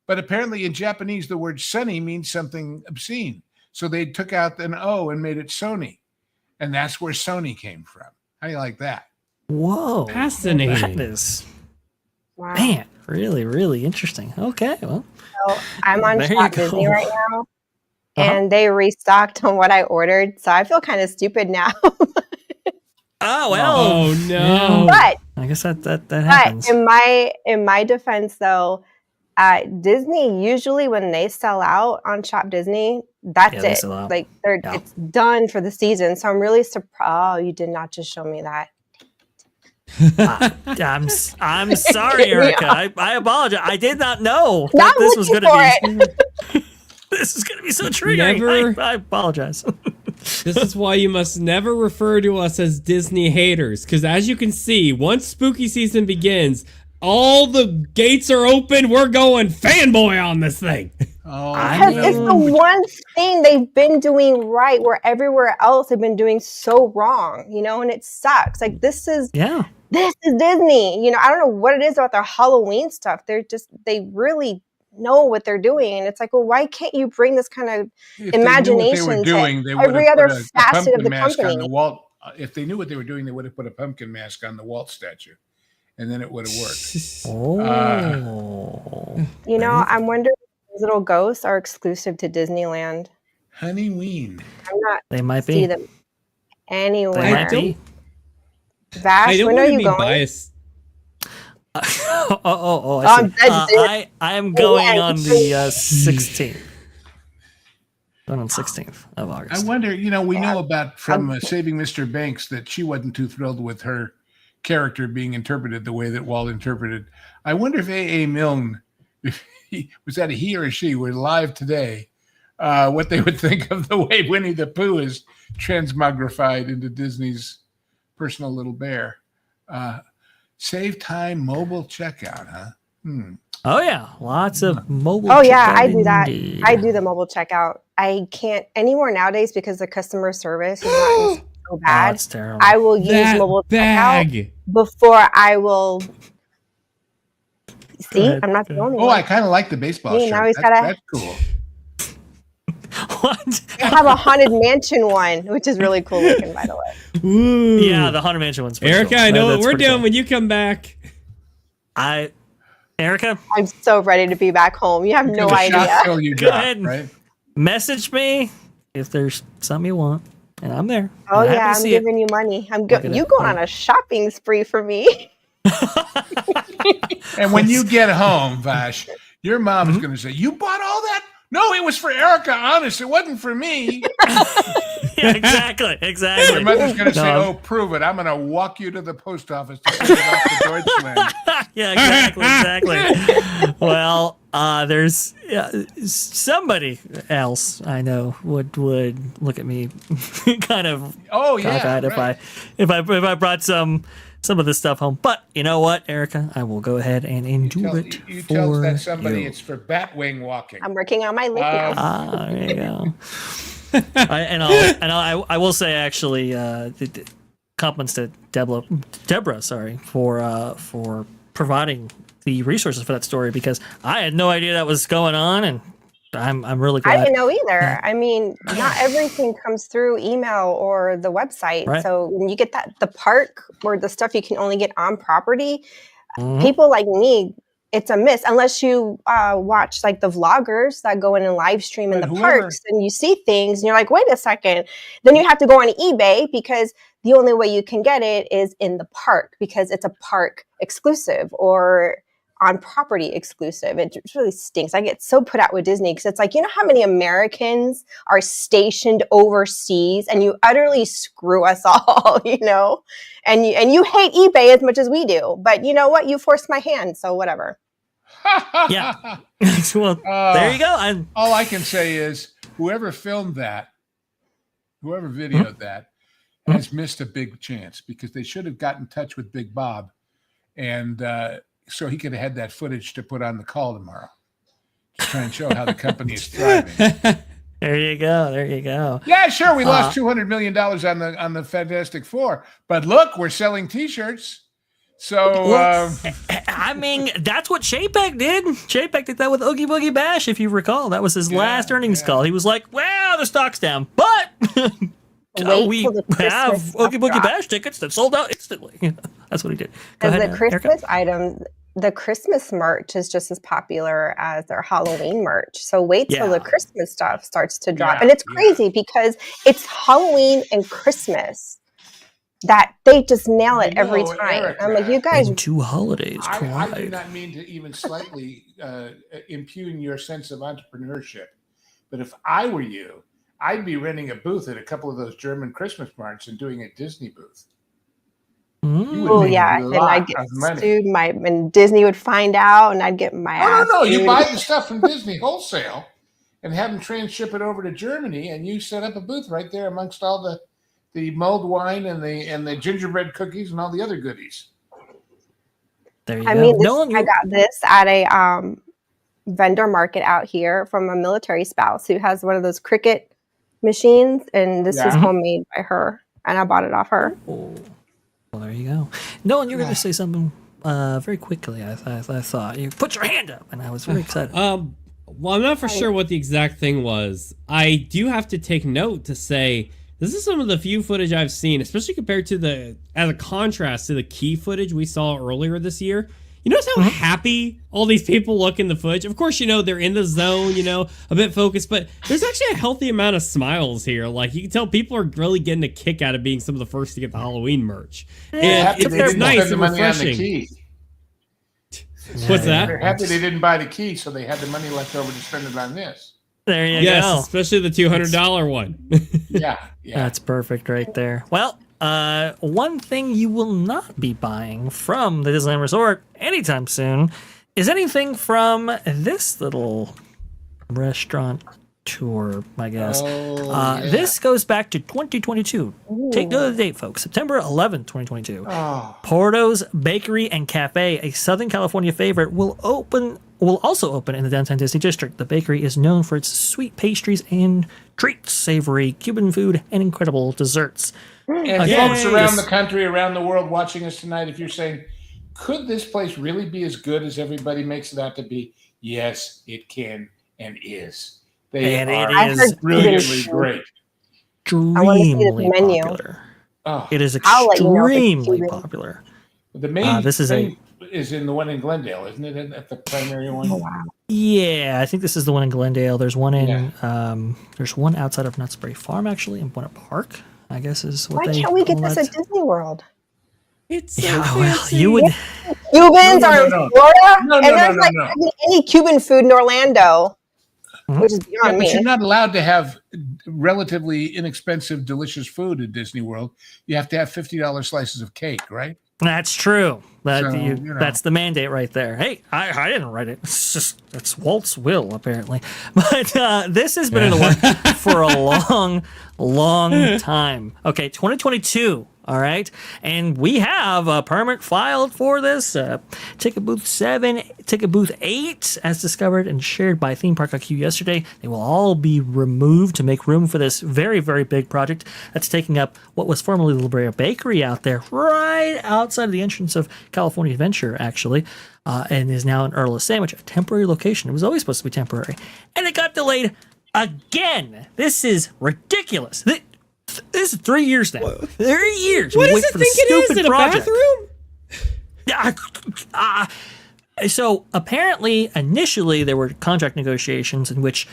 But apparently in Japanese, the word sonny means something obscene. So they took out an O and made it Sony. And that's where Sony came from. How do you like that? Whoa. Fascinating. That is, man, really, really interesting. Okay, well. So I'm on Shop Disney right now, and they restocked on what I ordered. So I feel kind of stupid now. Oh well. Oh no. But I guess that happens. in my defense, though, at Disney, usually when they sell out on Shop Disney, that's Yeah, they it. sell out. Like Yeah. it's done for the season. So I'm really surprised. Oh, you did not just show me that. I'm sorry, Erika. I apologize. I did not know Now that I'm this was going looking to be. This is going to be so triggering. I apologize. This is why you must never refer to us as Disney haters, because as you can see, once spooky season begins, all the gates are open. We're going fanboy on this thing. Oh, Because it's the one thing they've been doing right, where everywhere else they've been doing so wrong, and it sucks. Like this is Disney. I don't know what it is about their Halloween stuff. They really know what they're doing, and it's like, well, why can't you bring this kind of imagination to every other facet of the company? If they knew what they were doing, they would have put a pumpkin mask on the Walt statue, and then it would have worked. I'm wondering if those little ghosts are exclusive to Disneyland. Honeyween. I'm not. They might see be. them anywhere. They might be. Vash, when are you going? Biased. I am going on the 16th. Going on 16th of August. I wonder, we know about from Saving Mr. Banks that she wasn't too thrilled with her character being interpreted the way that Walt interpreted. I wonder if A.A. Milne, was that a he or a she, were live today, what they would think of the way Winnie the Pooh is transmogrified into Disney's personal little bear. Save time mobile checkout, huh? Oh yeah, lots of mobile. Oh yeah, I do that. Indeed. I do the mobile checkout. I can't anymore nowadays because the customer service has gotten so bad. Oh, that's terrible. I will use mobile checkout before I will. See, I'm not the only one. Oh, I kind of like the baseball shirt. Now That's cool. What? I have a Haunted Mansion one, which is really cool looking, by the way. Ooh. Yeah, the Haunted Mansion one's pretty Erika, cool. I know what That's we're pretty doing cool. when you come back. Erika, I'm so ready to be back home. You have no idea. Go ahead. Right? Message me if there's something you want, and I'm there. Oh yeah, I'm giving you money. You going on a shopping spree for me. And when you get home, Vash, your mom is going to say, "You bought all that? No, it was for Erika. Honest, it wasn't for me." Yeah, exactly. Your mother's going to say, "Oh, prove it. I'm going to walk you to the post office to send it off to Deutschland." Yeah, exactly. Well, there's somebody else I know would look at me kind of cockeyed if I brought some of this stuff home. But you know what, Erika, I will go ahead and enjoy it. You tell that somebody it's for Batwing walking. I'm working on my lip now. There you go. I will say actually, compliments to Deborah, for providing the resources for that story, because I had no idea that was going on, and I'm really glad. I didn't know either. I mean, not everything comes through email or the website. Right. So when you get the park or the stuff you can only get on property, people like me, it's a miss unless you watch like the vloggers that go in and live stream in the parks, and you see things and you're like, wait a second. Then you have to go on eBay because the only way you can get it is in the park because it's a park exclusive or on property exclusive. It really stinks. I get so put out with Disney because it's like, you know how many Americans are stationed overseas and you utterly screw us all, and you hate eBay as much as we do, but you know what? You forced my hand. So whatever. Yeah. Well, there you go. All I can say is whoever filmed that, whoever videoed that has missed a big chance, because they should have got in touch with Big Bob and, so he could have had that footage to put on the call tomorrow to try and show how the company is thriving. There you go. Yeah, sure. We lost $200 million on the Fantastic Four, but look, we're selling T-shirts. So I mean, that's what Chapek did. Chapek did that with Oogie Boogie Bash, if you recall. That was his last earnings call. He was like, "Well, the stock's down, but we have Oogie Boogie Bash tickets that sold out instantly." That's what he did. Because the Christmas items, the Christmas merch is just as popular as their Halloween merch. So wait till the Christmas stuff starts to drop. And it's crazy because it's Halloween and Christmas. that they just nail it You every know, time. Erika, I'm like, you guys, When two holidays I do collide. not mean to even slightly impugn your sense of entrepreneurship, but if I were you, I'd be renting a booth at a couple of those German Christmas markets and doing a Disney booth. You would oh make yeah, a and I'd lot get of money. sued. And Disney would find out, and I'd get my ass No. You sued. buy the stuff from Disney wholesale and have them transship it over to Germany, and you set up a booth right there amongst all the mulled wine and the gingerbread cookies and all the other goodies. There you I go. mean, Nolan, I got this at a vendor market out here from a military spouse who has one of those cricket machines, and this was Yeah. homemade by her, and I bought it off her. Oh, well, there you go. Nolan, you're going to say something very quickly. I thought you put your hand up, and I was very excited. Well, I'm not for sure what the exact thing was. I do have to take note to say this is some of the few footage I've seen, especially compared to as a contrast to the key footage we saw earlier this year. You notice how happy all these people look in the footage? Of course, they're in the zone, a bit focused, but there's actually a healthy amount of smiles here. Like, you can tell people are really getting a kick out of being some of the first to get the Halloween merch. And it's nice and refreshing. What's that? They're happy they didn't buy the key, so they had the money left over to spend it on this. There you Yes, go. especially the $200 one. Yeah. That's perfect right there. Well, one thing you will not be buying from the Disneyland Resort anytime soon is anything from this little restaurant tour, I guess. This goes back to 2022. Take note of the date, folks. September 11th, 2022. Porto's Bakery and Cafe, a Southern California favorite, will also open in the downtown Disney district. The bakery is known for its sweet pastries and treats, savory Cuban food, and incredible desserts. And folks around the country, around the world watching us tonight, if you're saying, could this place really be as good as everybody makes it out to be? Yes, it can and is. They are brilliantly great. Extremely popular. It is extremely popular. The main this is is in the one in Glendale, isn't it? At the primary one. Oh, wow. Yeah, I think this is the one in Glendale. There's one in there's one outside of Knott's Berry Farm, actually, and one at Park, I guess is what Why they can't we get call this that. at Disney World? It's so well, you would. Cubans are in Florida, No, and there's having any Cuban food in Orlando, which is beyond me. But you're not allowed to have relatively inexpensive, delicious food at Disney World. You have to have $50 slices of cake, right? That's true. So, that's the mandate right there. Hey, I didn't write it. It's Walt's will, apparently. But this has been in the works for a long time. Okay, 2022. All right. And we have a permit filed for this. Ticket booth 7, ticket booth 8, as discovered and shared by Theme Park IQ yesterday. They will all be removed to make room for this very, very big project that's taking up what was formerly the La Brea Bakery out there, right outside of the entrance of California Adventure, actually, and is now in Earl Sandwich, a temporary location. It was always supposed to be temporary. And it got delayed again. This is ridiculous. This is 3 years now. 3 years. What does it think it is? In a bathroom? So apparently, initially, there were contract negotiations in which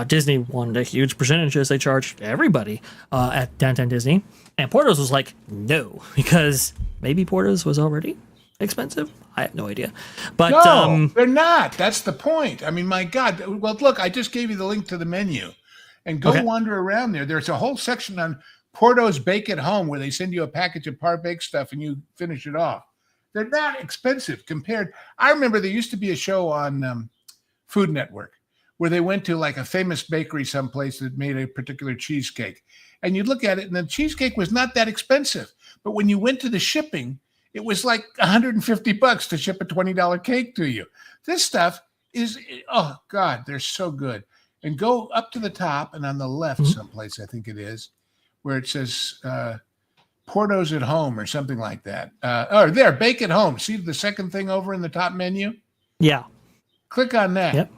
Disney wanted a huge percentage as they charged everybody at Downtown Disney. And Porto's was like, no, because maybe Porto's was already expensive. I have no idea. But no, they're not. That's the point. I mean, my God. Well, look, I just gave you the link to the menu. And go wander around there. There's a whole section on Porto's Bake at Home where they send you a package of par-baked stuff and you finish it off. They're not expensive compared. I remember there used to be a show on Food Network where they went to like a famous bakery someplace that made a particular cheesecake. And you'd look at it and the cheesecake was not that expensive. But when you went to the shipping, it was like $150 to ship a $20 cake to you. This stuff is, oh God, they're so good. And go up to the top and on the left someplace, I think it is, where it says Porto's at Home or something like that. Or there, Bake at Home. See the second thing over in the top menu? Yeah. Click on that. Yep.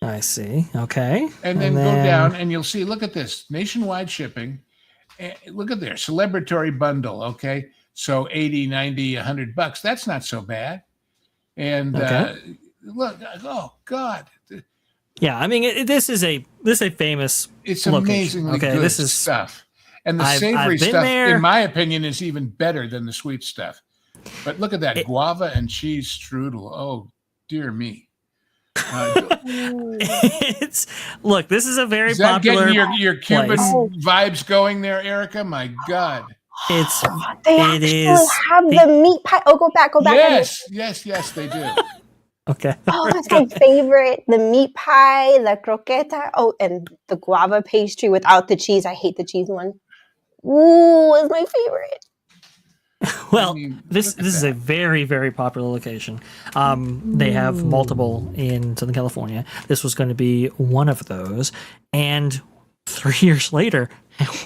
I see. Okay. And then go down and you'll see, look at this, nationwide shipping. Look at there, celebratory bundle, okay? So 80, 90, $100. That's not so bad. And look, oh God. Yeah, I mean, this is a famous. It's location. amazingly good stuff. And the I've savory been stuff, there. in my opinion, is even better than the sweet stuff. But look at that guava and cheese strudel. Oh, dear me. It's look. This is a very Is that popular. getting your Cuban place. vibes going there, Erica? My God. It's They it actually is have the meat pie. Oh, go back. Yes, they do. okay. Oh, that's my favorite. The meat pie, the croqueta. Oh, and the guava pastry without the cheese. I hate the cheese one. Ooh, it's my favorite. Well, I mean, this look at is a very, very popular location. They have multiple in Southern California. This was going to be one of those. And 3 years later,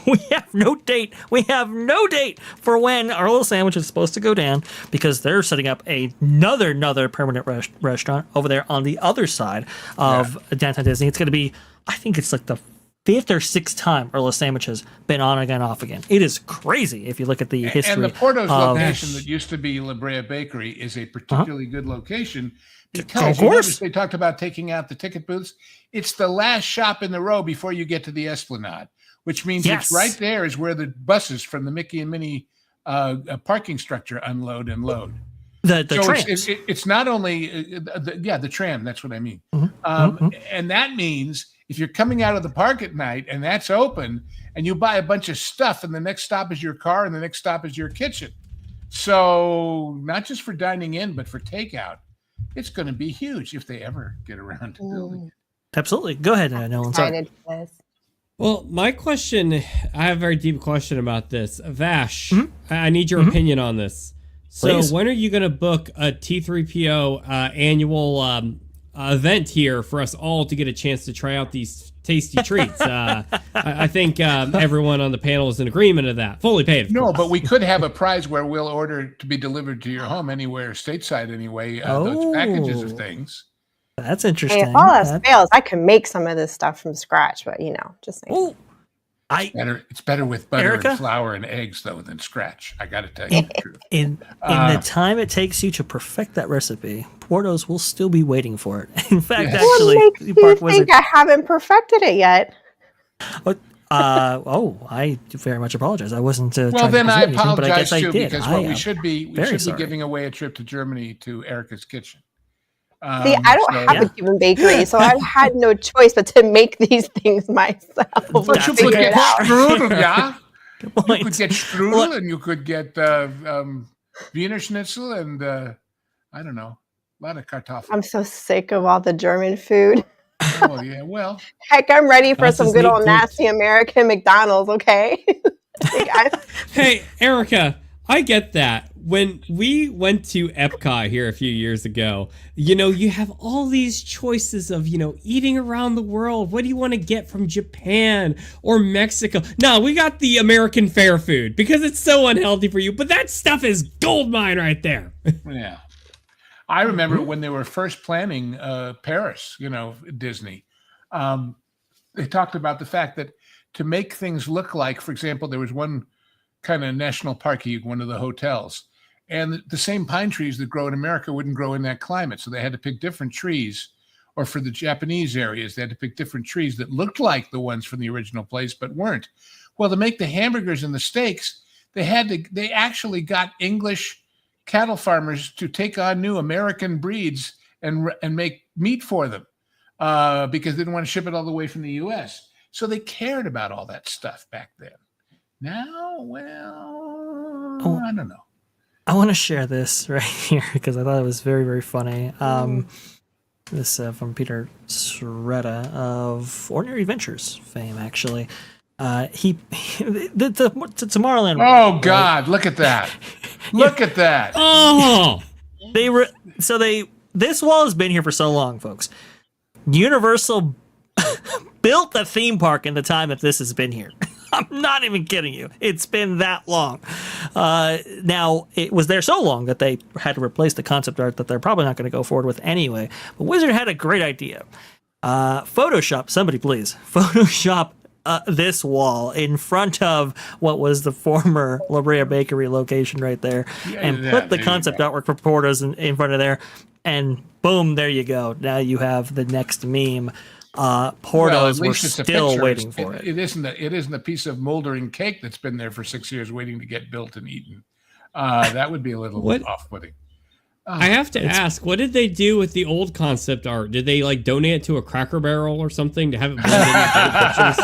we have no date. We have no date for when our little sandwich is supposed to go down because they're setting up another permanent restaurant over there on the other side of downtown Disney. It's going to be, I think it's like the 5th or 6th time our little sandwich has been on again, off again. It is crazy if you look at the history. And the Porto's of, location that used to be La Brea Bakery is a particularly good location because Of you course. notice they talked about taking out the ticket booths. It's the last shop in the row before you get to the Esplanade, which means it's right there is where the buses from the Mickey and Minnie parking structure unload and load. the So trams. it's not only the tram. That's what I mean. And that means if you're coming out of the park at night and that's open and you buy a bunch of stuff and the next stop is your car and the next stop is your kitchen. So not just for dining in, but for takeout, it's going to be huge if they ever get around to building it. Absolutely. Go ahead, Nolan. Sorry. Excited for this. Well, my question, I have a very deep question about this. Vash, I need your opinion on this. So Please. when are you going to book a T3PO annual event here for us all to get a chance to try out these tasty treats? I think everyone on the panel is in agreement of that. Fully paid, of No, course. but we could have a prize where we'll order to be delivered to your home anywhere, stateside anyway, those packages of things. That's Hey, interesting. if all else fails, I can make some of this stuff from scratch, but just saying. Oh, It's better with butter Erica? and flour and eggs, though, than scratch. I got to tell you the truth. in the time it takes you to perfect that recipe, Portos will still be waiting for it. In fact, Yes. actually, What makes you Park Wizard. think I haven't perfected it yet? I very much apologize. I wasn't. Well, trying then to I presume anything, but I apologize guess I too, did. because I what we am should be very sorry. giving away a trip to Germany to Erica's kitchen. See, I don't have a Cuban bakery, so I had no choice but to make these things myself. But you That's could a get good point. strudel, yeah. Good You point. could get strudel, and you could get Wiener Schnitzel, and I don't know, a lot of kartoffel. I'm so sick of all the German food. Oh yeah, well, Heck, I'm ready for That's some his good neat old food. nasty American McDonald's, okay? Hey, Erica, I get that. When we went to Epcot here a few years ago, you have all these choices of, eating around the world. What do you want to get from Japan or Mexico? No, we got the American fare food because it's so unhealthy for you. But that stuff is gold mine right there. yeah. I remember when they were first planning Paris, Disney. They talked about the fact that to make things look like, for example, there was one kind of national park, one of the hotels, and the same pine trees that grow in America wouldn't grow in that climate. So they had to pick different trees, or for the Japanese areas, they had to pick different trees that looked like the ones from the original place, but weren't. Well, to make the hamburgers and the steaks, they actually got English cattle farmers to take on new American breeds and make meat for them because they didn't want to ship it all the way from the U.S. So they cared about all that stuff back then. Now, well, I don't know. I want to share this right here because I thought it was very, very funny. This from Peter Sreda of Ordinary Adventures fame, actually. The Tomorrowland. Oh God! Look at that! Look at that! Oh, This wall has been here for so long, folks. Universal built the theme park in the time that this has been here. I'm not even kidding you. It's been that long. Now, it was there so long that they had to replace the concept art that they're probably not going to go forward with anyway. But Wizard had a great idea. Photoshop, somebody please, Photoshop this wall in front of what was the former La Brea Bakery location right there, and put the concept artwork for Porto's in front of there, and boom, there you go. Now you have the next meme Portos at were least it's a still picture. waiting for it. It isn't a piece of moldering cake that's been there for 6 years waiting to get built and eaten. That would be a little off-putting. I have to ask, what did they do with the old concept art? Did they like donate it to a Cracker Barrel or something to have it blend in pictures?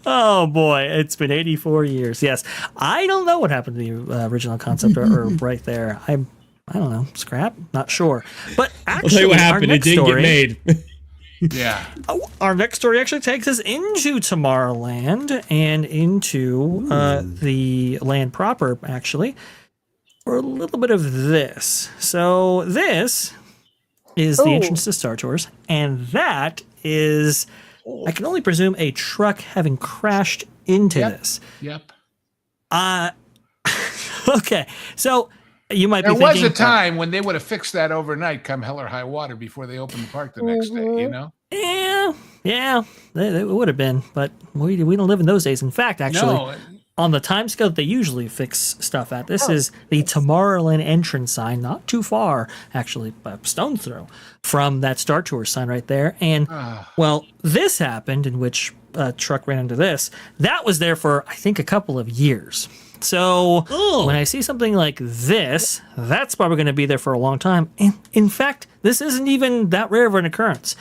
Oh boy, it's been 84 years. Yes, I don't know what happened to the original concept art right there. I don't know, scrap? Not sure. But actually, I'll tell you what happened. It didn't story, get made. Yeah. Our next story actually takes us into Tomorrowland and into the land proper, actually, for a little bit of this. So this is the entrance to Star Tours, and that is, I can only presume, a truck having crashed into this. Yep. Okay, so you might There be thinking... was a time when they would have fixed that overnight, come hell or high water, before they opened the park the next day, you know? Yeah, they would have been, but we don't live in those days. In fact, actually, on the time scale that they usually fix stuff at, this is the Tomorrowland entrance sign, not too far, actually, a stone's throw from that Star Tours sign right there. And, well, this happened in which a truck ran into this. That was there for, I think, a couple of years. So when I see something like this, that's probably going to be there for a long time. And in fact, this isn't even that rare of an occurrence.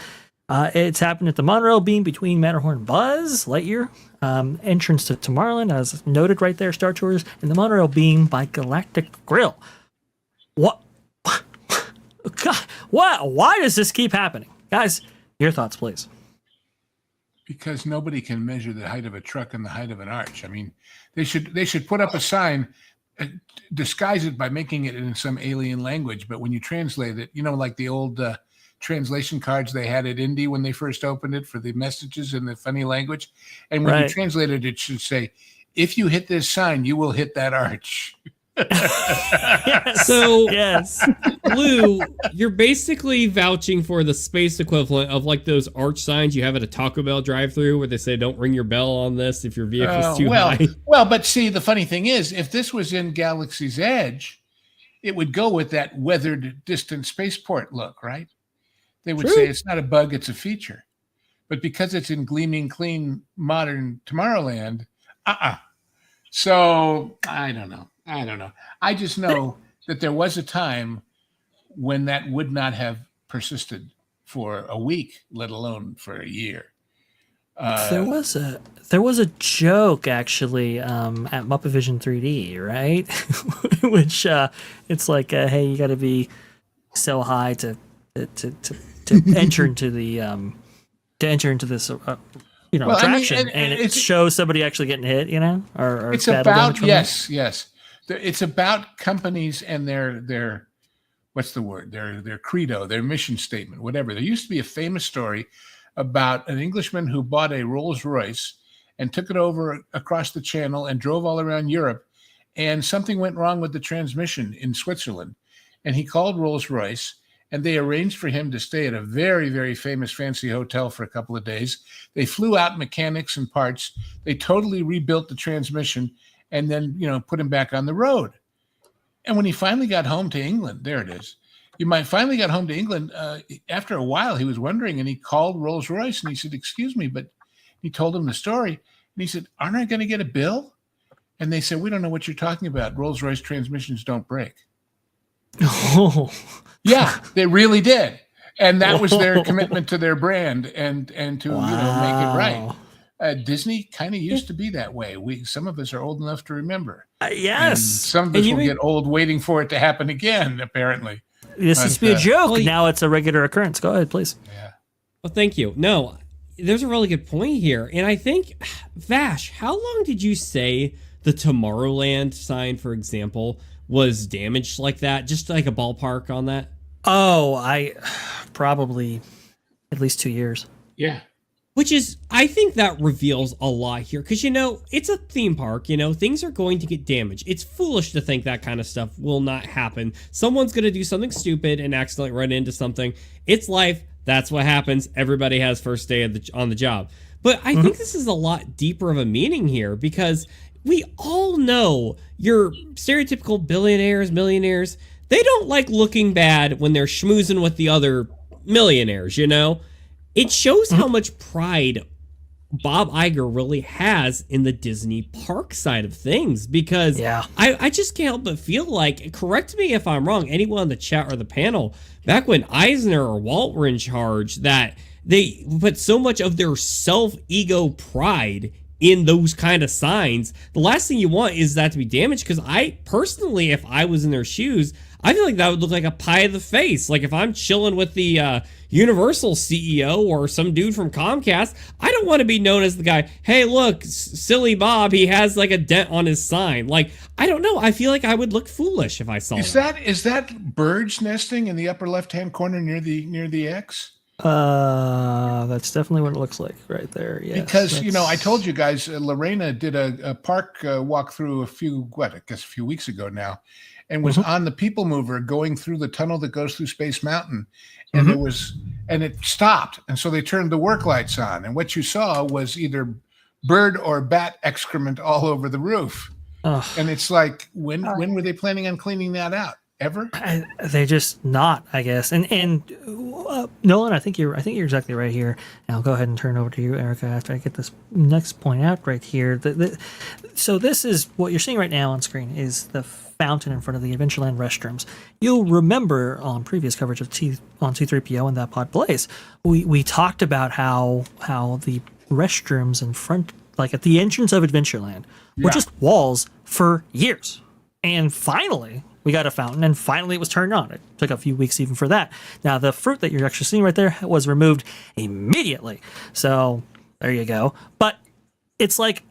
It's happened at the monorail beam between Matterhorn and Buzz Lightyear, entrance to Tomorrowland, as noted right there, Star Tours, and the monorail beam by Galactic Grill. What? God, why does this keep happening? Guys, your thoughts, please. Because nobody can measure the height of a truck and the height of an arch. I mean, they should put up a sign, disguise it by making it in some alien language. But when you translate it, you know, like the old translation cards they had at Indy when they first opened it for the messages in the funny language. And when you translate it, it should say, if you hit this sign, you will hit that arch. So, Lou, you're basically vouching for the space equivalent of like those arch signs you have at a Taco Bell drive-thru where they say, don't ring your bell on this if your vehicle's too high. Well, but see, the funny thing is, if this was in Galaxy's Edge, it would go with that weathered, distant spaceport look, right? They would say it's not a bug, it's a feature. But because it's in gleaming, clean, modern Tomorrowland, So, I don't know. I just know that there was a time when that would not have persisted for a week, let alone for a year. There was a joke actually at Muppavision 3D, right? Which it's like, hey, you got to be so high to enter into the this attraction, and it shows somebody actually getting hit, or it's about yes. It's about companies and their what's the word? Their credo, their mission statement, whatever. There used to be a famous story about an Englishman who bought a Rolls Royce and took it over across the channel and drove all around Europe, and something went wrong with the transmission in Switzerland, and he called Rolls Royce, and they arranged for him to stay at a very, very famous fancy hotel for a couple of days. They flew out mechanics and parts. They totally rebuilt the transmission and then, put him back on the road. And when he finally got home to England, there it is. Finally got home to England. After a while, he was wondering, and he called Rolls Royce and he said, "Excuse me," but he told him the story. And he said, "Aren't I going to get a bill?" And they said, "We don't know what you're talking about. Rolls Royce transmissions don't break." Oh, yeah, they really did. And that was their commitment to their brand and to make it right. Disney kind of used to be that way. Some of us are old enough to remember. Yes. And some of us will get old waiting for it to happen again, apparently. This used to be a joke. Now it's a regular occurrence. Go ahead, please. Yeah. Well, thank you. No, there's a really good point here. And I think, Vash, how long did you say the Tomorrowland sign, for example, was damaged like that? Just like a ballpark on that? Oh, I probably at least 2 years. Yeah. Which is, I think that reveals a lot here. Because, it's a theme park. Things are going to get damaged. It's foolish to think that kind of stuff will not happen. Someone's going to do something stupid and accidentally run into something. It's life. That's what happens. Everybody has first day on the job. But I think this is a lot deeper of a meaning here, because we all know your stereotypical billionaires, millionaires, they don't like looking bad when they're schmoozing with the other millionaires, you know? It shows how much pride Bob Iger really has in the Disney park side of things, because I just can't help but feel like, correct me if I'm wrong, anyone in the chat or the panel, back when Eisner or Walt were in charge, that they put so much of their self-ego pride in those kind of signs. The last thing you want is that to be damaged, because I personally, if I was in their shoes, I feel like that would look like a pie of the face. Like if I'm chilling with the Universal CEO or some dude from Comcast, I don't want to be known as the guy, hey, look, silly Bob, he has like a dent on his sign. Like, I don't know. I feel like I would look foolish if I saw that. Is that birds nesting in the upper left-hand corner near the X? That's definitely what it looks like right there. Yes, because I told you guys, Lorena did a park walkthrough a few weeks ago now, and was on the People Mover going through the tunnel that goes through Space Mountain, and it stopped, and so they turned the work lights on, and what you saw was either bird or bat excrement all over the roof. And it's like, when were they planning on cleaning that out? Ever? They're just not, I guess. And Nolan, I think you're exactly right here. And I'll go ahead and turn over to you, Erika, after I get this next point out right here. So this is what you're seeing right now on screen is the fountain in front of the Adventureland restrooms. You'll remember on previous coverage of T3PO and That Pod Place, we talked about how the restrooms in front, like at the entrance of Adventureland, were just walls for years. And finally, we got a fountain, and finally it was turned on. It took a few weeks even for that. Now, the fruit that you're actually seeing right there was removed immediately. So there you go. But it's like,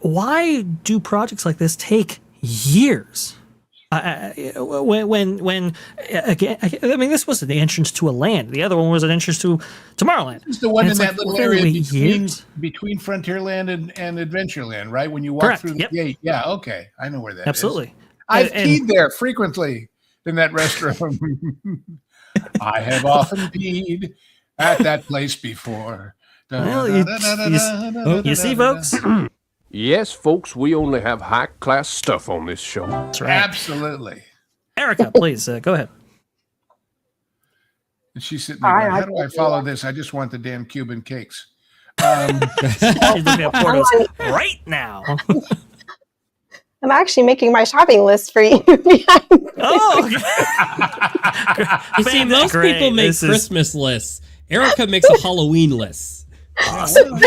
why do projects like this take years? When again, I mean, this was the entrance to a land. The other one was an entrance to Tomorrowland. It's the one in that little area between Frontierland and Adventureland, right? When you walk through the gate. Yeah, okay. I know where that is. Absolutely. I've peed there frequently in that restroom. I have often peed at that place before. Well, you see, folks? Yes, folks, we only have high-class stuff on this show. That's right. Absolutely. Erika, please, go ahead. And she's sitting there going, how do I follow this? I just want the damn Cuban cakes. She's looking at Porto's right now. I'm actually making my shopping list for you. Oh, you see, most people make Christmas lists. Erika makes a Halloween list. Awesome.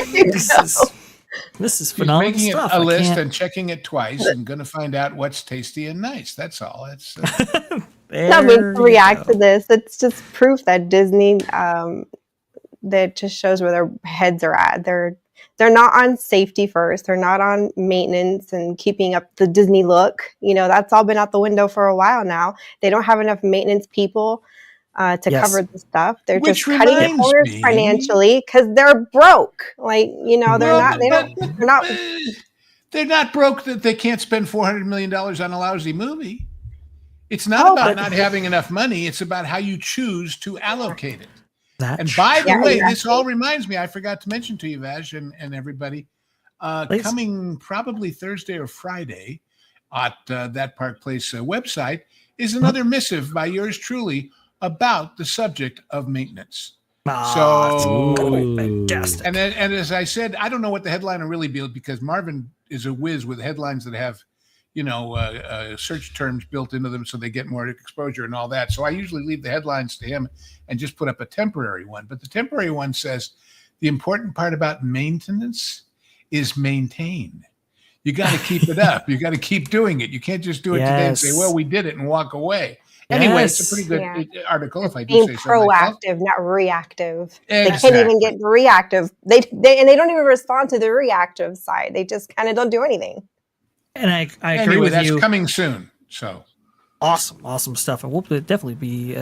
This is phenomenal making stuff. A list and checking it twice and going to find out what's tasty and nice. That's all. It's not me to react to this. It's just proof that Disney that just shows where their heads are at. They're not on safety first. They're not on maintenance and keeping up the Disney look. That's all been out the window for a while now. They don't have enough maintenance people to cover the stuff. They're just cutting corners financially because they're broke. They're not broke that they can't spend $400 million on a lousy movie. It's not about not having enough money. It's about how you choose to allocate it. And by the way, this all reminds me, I forgot to mention to you, Vaj, and everybody, coming probably Thursday or Friday at That Park Place website is another missive by yours truly about the subject of maintenance. Fantastic. And as I said, I don't know what the headline will really be because Marvin is a whiz with headlines that have, search terms built into them so they get more exposure and all that. So I usually leave the headlines to him and just put up a temporary one. But the temporary one says the important part about maintenance is maintain. You got to keep it up. You got to keep doing it. You can't just do it today and say, well, we did it and walk away. Anyway, it's a pretty good article if I do say so. Proactive, not reactive. Exactly. They can't even get reactive. They don't even respond to the reactive side. They just kind of don't do anything. And I agree with you. That's coming soon. So awesome stuff, and we'll definitely be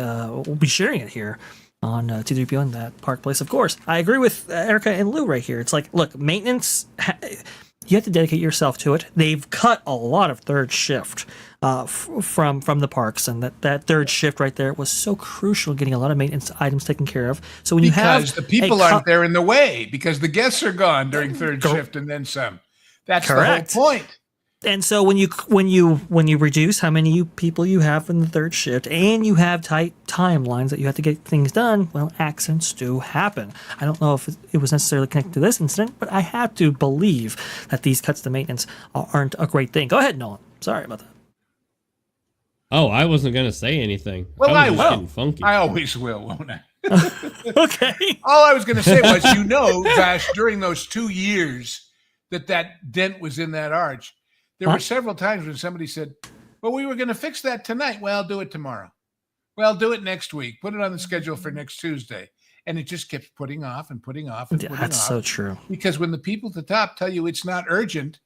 sharing it here on T3PO and That Park Place. Of course, I agree with Erika and Lou right here. It's like, look, maintenance. You have to dedicate yourself to it. They've cut a lot of third shift from the parks, and that third shift right there was so crucial, getting a lot of maintenance items taken care of. So when because the people aren't there in the way, because the guests are gone during third shift and then some. That's correct. The whole point. And so when you reduce how many people you have in the third shift, and you have tight timelines that you have to get things done, well, accidents do happen. I don't know if it was necessarily connected to this incident, but I have to believe that these cuts to maintenance aren't a great thing. Go ahead, Nolan. Sorry about that. Oh, I wasn't gonna say anything. Well, I was just will. getting funky. I always will, won't I? Okay. All I was going to say was, Vash, during those 2 years that dent was in that arch, there were several times when somebody said, well, we were going to fix that tonight. Well, do it tomorrow. Well, do it next week. Put it on the schedule for next Tuesday. And it just kept putting off and putting off and putting off. That's so true. Because when the people at the top tell you it's not urgent,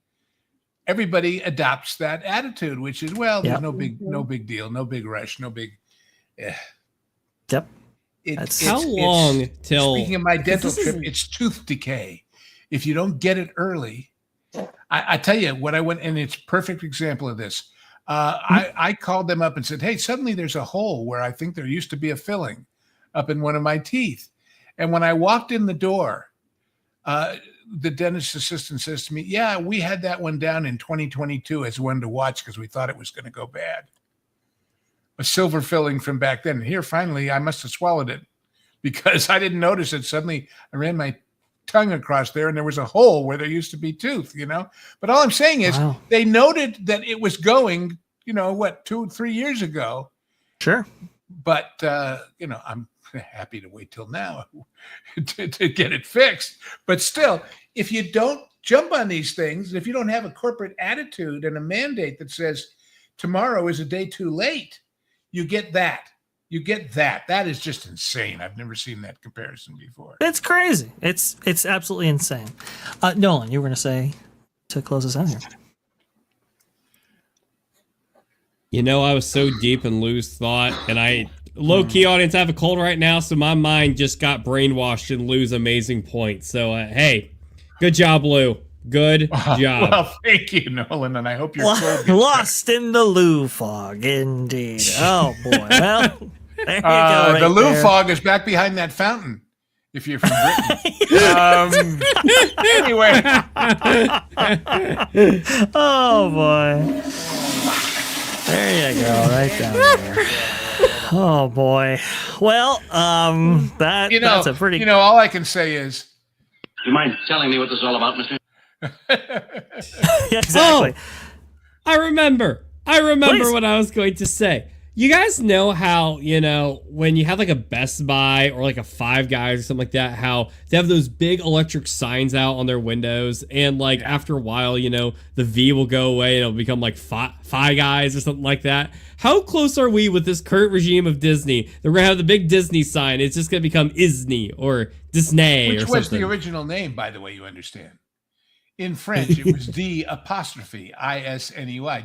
everybody adopts that attitude, which is, well, there's no big deal, no big rush, no big. Yep. How long till? Speaking of my dental trip, it's tooth decay. If you don't get it early, I tell you what I went, and it's a perfect example of this. I called them up and said, hey, suddenly there's a hole where I think there used to be a filling up in one of my teeth. And when I walked in the door, the dentist assistant says to me, yeah, we had that one down in 2022 as one to watch because we thought it was going to go bad. A silver filling from back then. And here, finally, I must have swallowed it because I didn't notice it. Suddenly, I ran my tongue across there and there was a hole where there used to be tooth, But all I'm saying is they noted that it was going, 2 or 3 years ago. Sure. But, I'm happy to wait till now to get it fixed. But still, if you don't jump on these things, if you don't have a corporate attitude and a mandate that says tomorrow is a day too late, you get that. That is just insane. I've never seen that comparison before. It's crazy. It's absolutely insane. Nolan, you were going to say to close us out here. I was so deep in Lou's thought, and low-key audience, I have a cold right now, so my mind just got brainwashed in Lou's amazing point. So, hey, good job, Lou. Good job. Well, thank you, Nolan, and I hope you're lost in the Lou fog, indeed. Oh, boy. Well, there you go. Right the Lou there. fog is back behind that fountain, if you're from Britain. Anyway. Oh, boy. There you go, right down there. Oh boy. Well, that's a pretty. All I can say is, do you mind telling me what this is all about, Mister? Yeah, exactly. Oh, I remember Please. what I was going to say. You guys know how, when you have like a Best Buy or like a Five Guys or something like that, how they have those big electric signs out on their windows, and like after a while, the V will go away and it'll become like Five Guys or something like that. How close are we with this current regime of Disney that we're gonna have the big Disney sign? It's just gonna become Isney or Disney, which or was something. the original name, by the way. You understand? In French, it was D''Isney,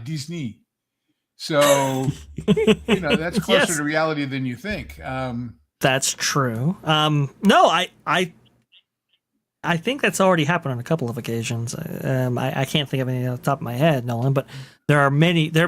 Disney. So, that's closer to reality than you think. That's true. No, I think that's already happened on a couple of occasions. I can't think of any off the top of my head, Nolan, but there have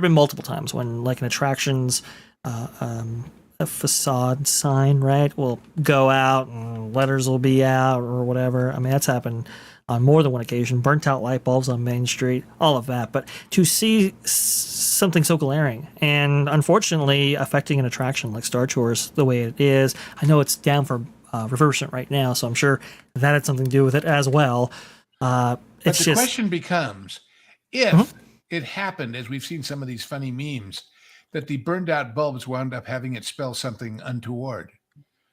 been multiple times when, like, an attraction's a facade sign, right, will go out and letters will be out or whatever. I mean, that's happened on more than one occasion. Burnt out light bulbs on Main Street, all of that. But to see something so glaring and unfortunately affecting an attraction like Star Tours the way it is, I know it's down for refurbishment right now, so I'm sure that had something to do with it as well. But the question becomes, if it happened, as we've seen some of these funny memes, that the burned out bulbs wound up having it spell something untoward,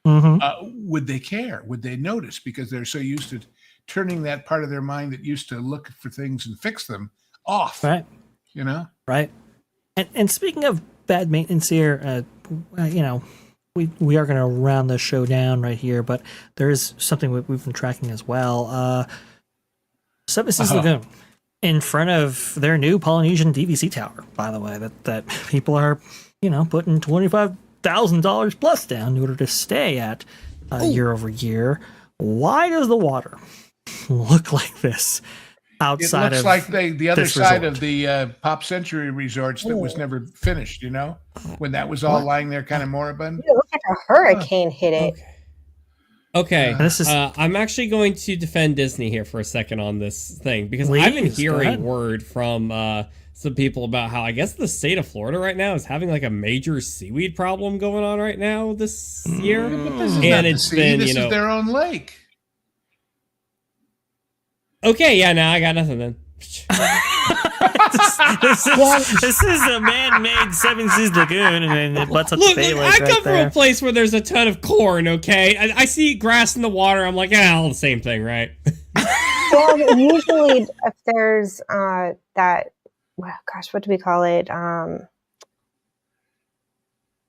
would they care? Would they notice? Because they're so used to turning that part of their mind that used to look for things and fix them off. Right. Right. And speaking of bad maintenance here, we are going to round the show down right here, but there is something we've been tracking as well. Seven Seas Lagoon, in front of their new Polynesian DVC tower, by the way, that people are, putting $25,000 plus down in order to stay at year over year. Why does the water look like this outside of it looks like the other side resort of the Pop Century resorts that was never finished, when that was all lying there kind of moribund? It looked like a hurricane hit it. Okay, This is- I'm actually going to defend Disney here for a second on this thing because I've been Please, go ahead. hearing word from some people about how I guess the state of Florida right now is having like a major seaweed problem going on right now this year, But this is and not the it's sea. been This is their own lake. Okay, yeah, now I got nothing then. this is a man-made Seven Seas Lagoon, and it butts up Look, the Bay look, Lake I come right from there. a place where there's a ton of corn. Okay, I see grass in the water. I'm like, all the same thing, right? Well, usually if there's that, well, gosh, what do we call it?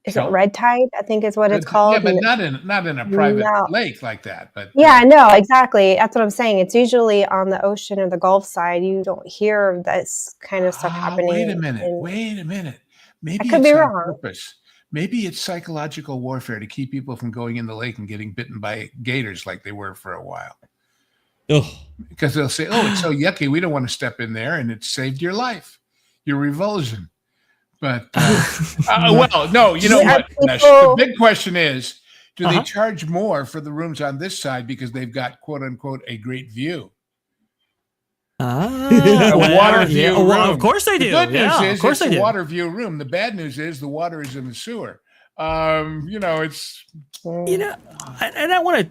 Is it Kelp? red tide? I think is what it's called. Yeah, but not in a private No. lake like that. But Yeah, no, exactly. That's what I'm saying. It's usually on the ocean or the Gulf side. You don't hear this kind of stuff happening. Wait a minute. in- Wait a minute. Maybe I could it's be on wrong. purpose. Maybe it's psychological warfare to keep people from going in the lake and getting bitten by gators like they were for a while. Ugh. Because they'll say, "Oh, it's so yucky. We don't want to step in there," and it saved your life, your revulsion. But well, no, you know Yeah, what? Nash, the people- big question is: do Uh-huh. they charge more for the rooms on this side because they've got "quote unquote" a great view? A water view well, room. of course they do. The good Yeah, news is of course it's they a do. water view room. The bad news is the water is in the sewer. It's You know, and I want to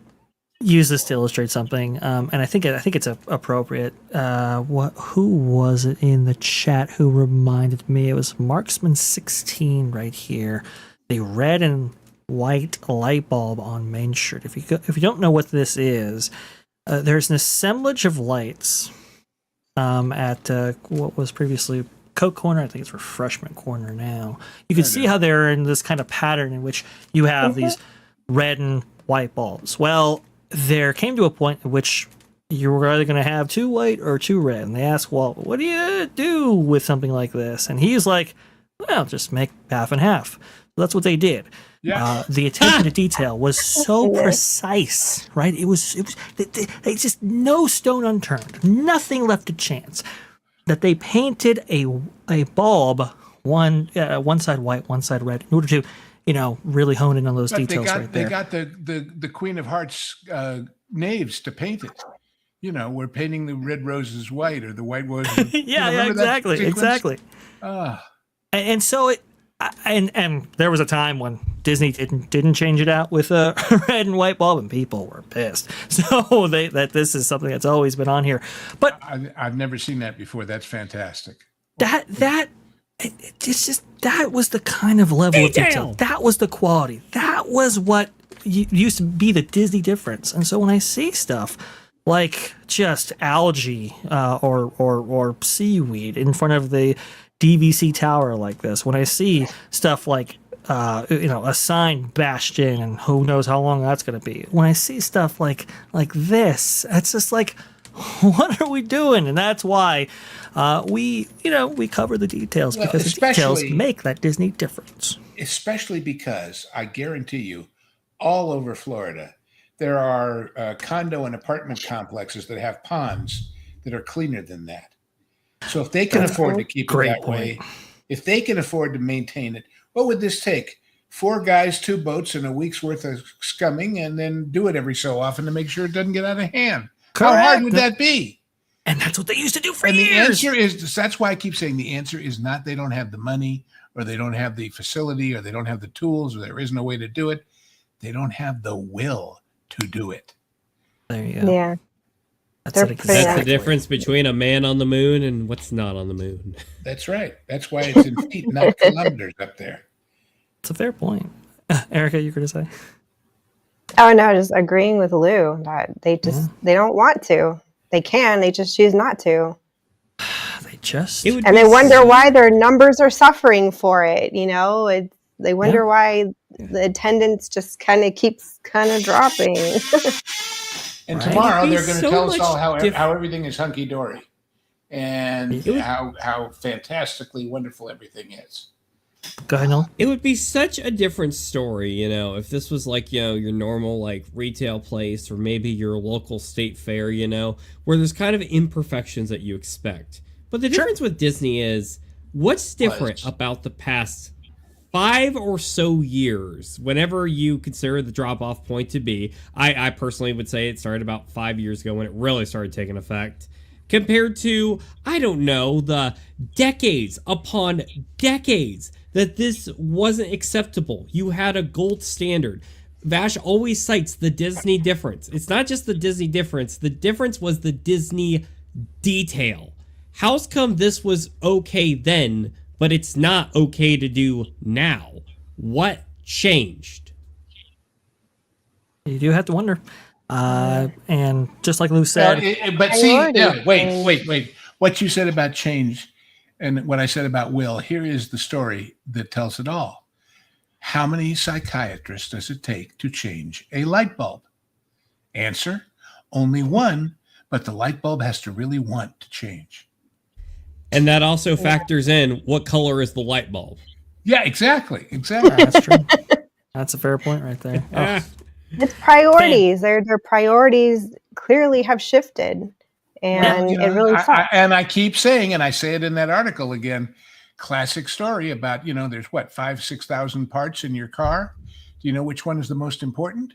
use this to illustrate something, and I think it's appropriate. Who was it in the chat who reminded me? It was Marksman16 right here. The red and white light bulb on Main Street. If you don't know what this is, there's an assemblage of lights at what was previously Coke Corner. I think it's Refreshment Corner now. You can see how they're in this kind of pattern in which you have these red and white bulbs. Well, there came to a point in which you were either going to have two white or two red. And they asked, well, what do you do with something like this? And he's like, well, just make half and half. So that's what they did. Yeah. The attention to detail was so precise, right? It was they just no stone unturned, nothing left to chance. That they painted a bulb, one side white, one side red, in order to, really hone in on those but details right there. they got the Queen of Hearts knaves to paint it. We're painting the red roses white or the white roses. yeah, remember that sequence? exactly. And so and there was a time when Disney didn't change it out with a red and white bulb, and people were pissed. So that this is something that's always been on here. But I've never seen that before. That's fantastic. It's just that was the kind of level of detail. That was the quality. That was what used to be the Disney difference. And so when I see stuff like just algae or seaweed in front of the DVC tower like this, when I see stuff like a sign bashed in and who knows how long that's going to be, when I see stuff like this, it's just like, what are we doing? And that's why we cover the details, because the details make that Disney difference. Especially because I guarantee you, all over Florida, there are condo and apartment complexes that have ponds that are cleaner than that. So if they can afford to keep it that way, if they can afford to maintain it, what would this take? 4 guys, 2 boats, and a week's worth of scumming, and then do it every so often to make sure it doesn't get out of hand. Correct. How hard would that be? And that's what they used to do for and years. The answer is, that's why I keep saying the answer is not they don't have the money, or they don't have the facility, or they don't have the tools, or there is no way to do it. They don't have the will to do it. There you go. Yeah. That's the difference between a man on the moon and what's not on the moon. That's right. That's why it's in feet, not kilometers up there. It's a fair point. Erika, you were going to say? Oh, no, just agreeing with Lou that they don't want to. They can, they just choose not to. They wonder why their numbers are suffering for it. They wonder why the attendance just kind of keeps dropping. And tomorrow they're going to tell us all how everything is hunky-dory and how fantastically wonderful everything is. Go ahead, Noel. It would be such a different story, if this was like, your normal retail place, or maybe your local state fair, where there's kind of imperfections that you expect. But the difference with Disney is, what's different about the past 5 or so years, whenever you consider the drop-off point to be, I personally would say it started about 5 years ago when it really started taking effect, compared to, I don't know, the decades upon decades that this wasn't acceptable. You had a gold standard. Vash always cites the Disney difference. It's not just the Disney difference. The difference was the Disney detail. How's come this was okay then, but it's not okay to do now? What changed? You do have to wonder. And just like Lou said, but see, yeah, wait. What you said about change and what I said about will, here is the story that tells it all. How many psychiatrists does it take to change a light bulb? Answer, only one, but the light bulb has to really want to change. And that also factors in what color is the light bulb. Yeah, exactly. That's true. That's a fair point right there. Oh. It's priorities. Their priorities clearly have shifted, and you know, it really sucks. I keep saying, and I say it in that article again, classic story about, there's 5,000-6,000 parts in your car. Do you know which one is the most important?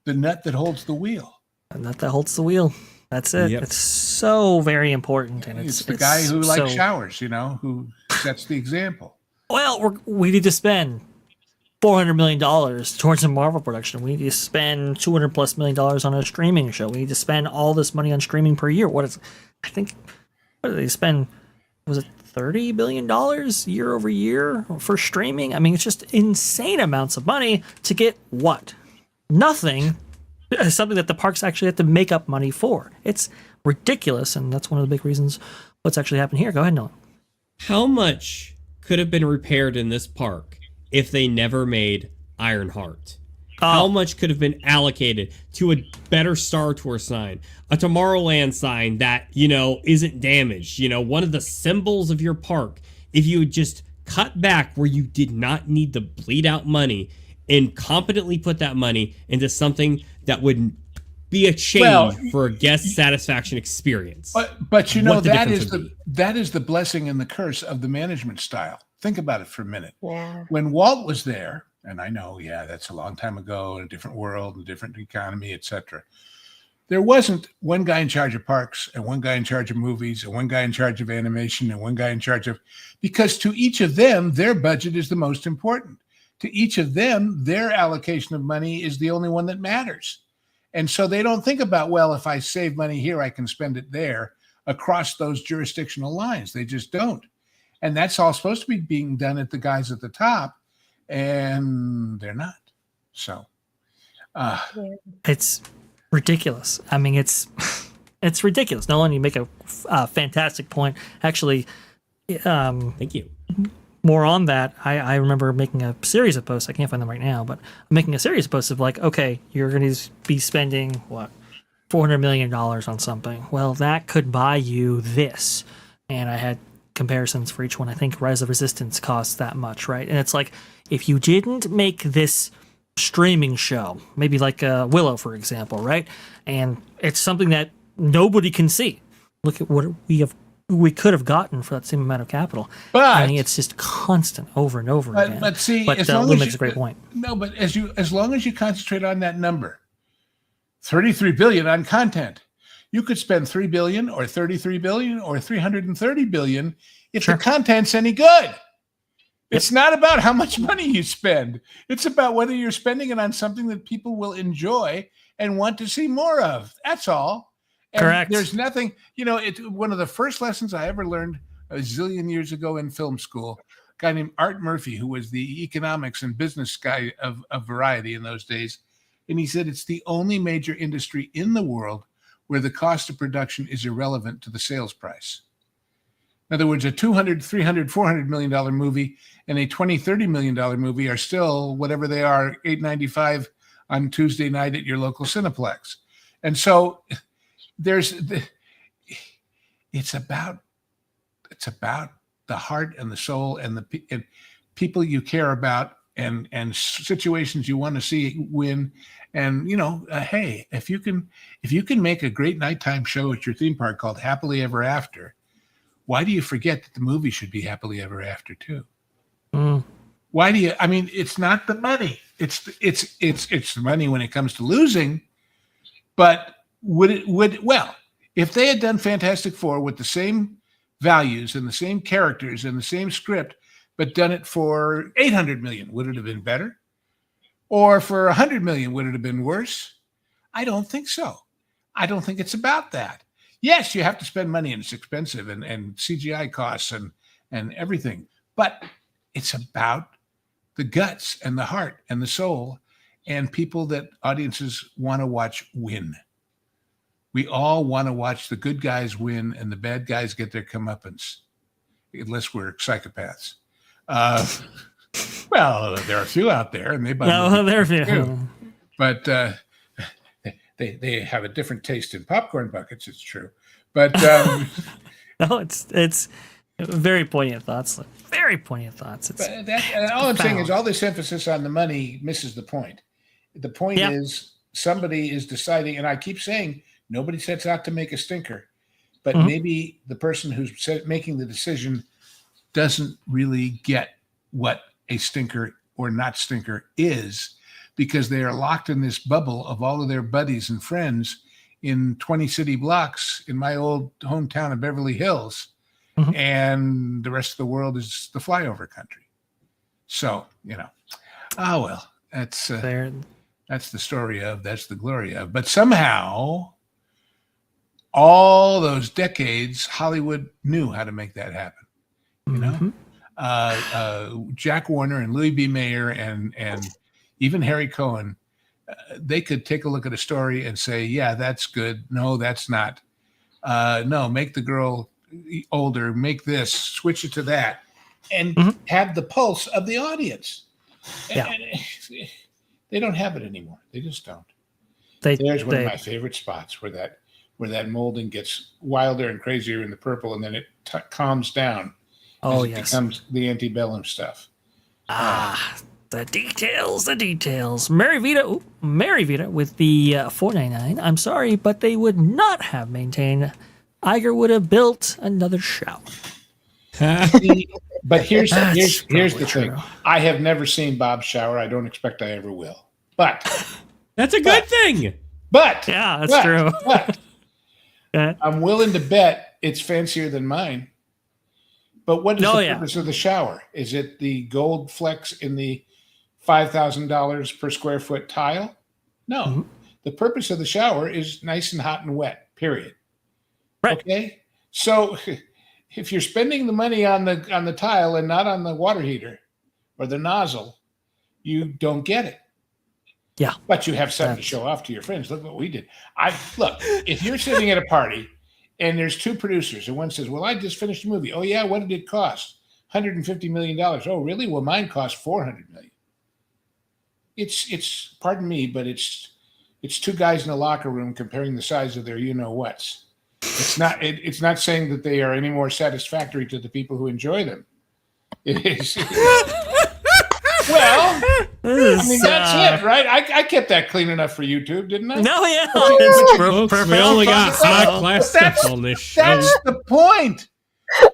The nut that holds the wheel. The nut that holds the wheel. That's it. Yep. It's so very important, and it's the guy who likes showers, who sets the example. Well, we need to spend $400 million towards a Marvel production. We need to spend $200+ million on a streaming show. We need to spend all this money on streaming per year. What did they spend? Was it $30 billion year over year for streaming? I mean, it's just insane amounts of money to get what? Nothing. Something that the parks actually have to make up money for. It's ridiculous, and that's one of the big reasons what's actually happened here. Go ahead, Nolan. How much could have been repaired in this park if they never made Ironheart? How much could have been allocated to a better Star Tour sign, a Tomorrowland sign that, isn't damaged, one of the symbols of your park? If you would just cut back where you did not need to bleed out money and competently put that money into something that would be a change for a guest satisfaction experience. But that is the blessing and the curse of the management style. Think about it for a minute. Yeah. When Walt was there, and I know, that's a long time ago in a different world, a different economy, etc. There wasn't one guy in charge of parks and one guy in charge of movies and one guy in charge of animation and one guy in charge of, because to each of them, their budget is the most important. To each of them, their allocation of money is the only one that matters. And so they don't think about, well, if I save money here, I can spend it there across those jurisdictional lines. They just don't. And that's all supposed to be being done at the guys at the top, and they're not. So it's ridiculous. I mean, it's ridiculous. Nolan, you make a fantastic point. Actually, thank you. More on that, I remember making a series of posts. I can't find them right now, but I'm making a series of posts of like, okay, you're going to be spending $400 million on something. Well, that could buy you this. And I had comparisons for each one. I think Rise of Resistance costs that much, right? And it's like, if you didn't make this streaming show, maybe like Willow, for example, right? And it's something that nobody can see. Look at what we could have gotten for that same amount of capital. But I mean, it's just constant over and over again. But see, Lou makes a great point. No, but as long as you concentrate on that number, $33 billion on content, you could spend $3 billion or $33 billion or $330 billion if the content's any good. It's not about how much money you spend. It's about whether you're spending it on something that people will enjoy and want to see more of. That's all. And correct. There's nothing, it's one of the first lessons I ever learned a zillion years ago in film school. A guy named Art Murphy, who was the economics and business guy of Variety in those days. And he said it's the only major industry in the world where the cost of production is irrelevant to the sales price. In other words, a $200, $300, $400 million movie and a $20, $30 million movie are still whatever they are, $8.95 on Tuesday night at your local Cineplex. And so it's about the heart and the soul and and people you care about and situations you want to see win. And hey, if you can make a great nighttime show at your theme park called Happily Ever After, why do you forget that the movie should be Happily Ever After too? Why do you? I mean, it's not the money. It's the money when it comes to losing. But if they had done Fantastic Four with the same values and the same characters and the same script, but done it for 800 million, would it have been better? Or for 100 million, would it have been worse? I don't think so. I don't think it's about that. Yes, you have to spend money and it's expensive and CGI costs and everything, but it's about the guts and the heart and the soul and people that audiences want to watch win. We all want to watch the good guys win and the bad guys get their comeuppance, unless we're psychopaths. Well, there are a few out there, and they there are a few too. But they have a different taste in popcorn buckets. It's true, but no, it's very poignant thoughts. Very poignant thoughts. All I'm saying is all this emphasis on the money misses the point. The point is somebody is deciding, and I keep saying nobody sets out to make a stinker, but maybe the person who's making the decision doesn't really get what a stinker or not stinker is, because they are locked in this bubble of all of their buddies and friends in 20 city blocks in my old hometown of Beverly Hills. And the rest of the world is the flyover country. So, that's the story of, that's the glory of. But somehow, all those decades, Hollywood knew how to make that happen. Jack Warner and Louis B. Mayer and even Harry Cohen, they could take a look at a story and say, yeah, that's good. No, that's not. No, make the girl older, make this, switch it to that, and have the pulse of the audience. And they don't have it anymore. They just don't. There's one of my favorite spots where that molding gets wilder and crazier in the purple, and then it calms down. It becomes the antebellum stuff. The details. Mary Vita with the $4.99. I'm sorry, but they would not have maintained. Iger would have built another shower. But here's the thing. I have never seen Bob's shower. I don't expect I ever will. But that's a good thing. But that's true. But I'm willing to bet it's fancier than mine. But what is the purpose of the shower? Is it the gold flecks in the $5,000 per square foot tile? No. The purpose of the shower is nice and hot and wet, period. Right. Okay. So if you're spending the money on the tile and not on the water heater or the nozzle, you don't get it. Yeah. But you have something to show off to your friends. Look what we did. Look, if you're sitting at a party and there's two producers and one says, well, I just finished a movie. Oh yeah. What did it cost? $150 million. Oh, really? Well, mine cost $400 million. It's pardon me, but it's two guys in a locker room comparing the size of their you-know-whats. It's not saying that they are any more satisfactory to the people who enjoy them. It is. Well, I mean, that's it, right? I kept that clean enough for YouTube, didn't I? No, yeah. We only got high class stuff on this show. That's the point.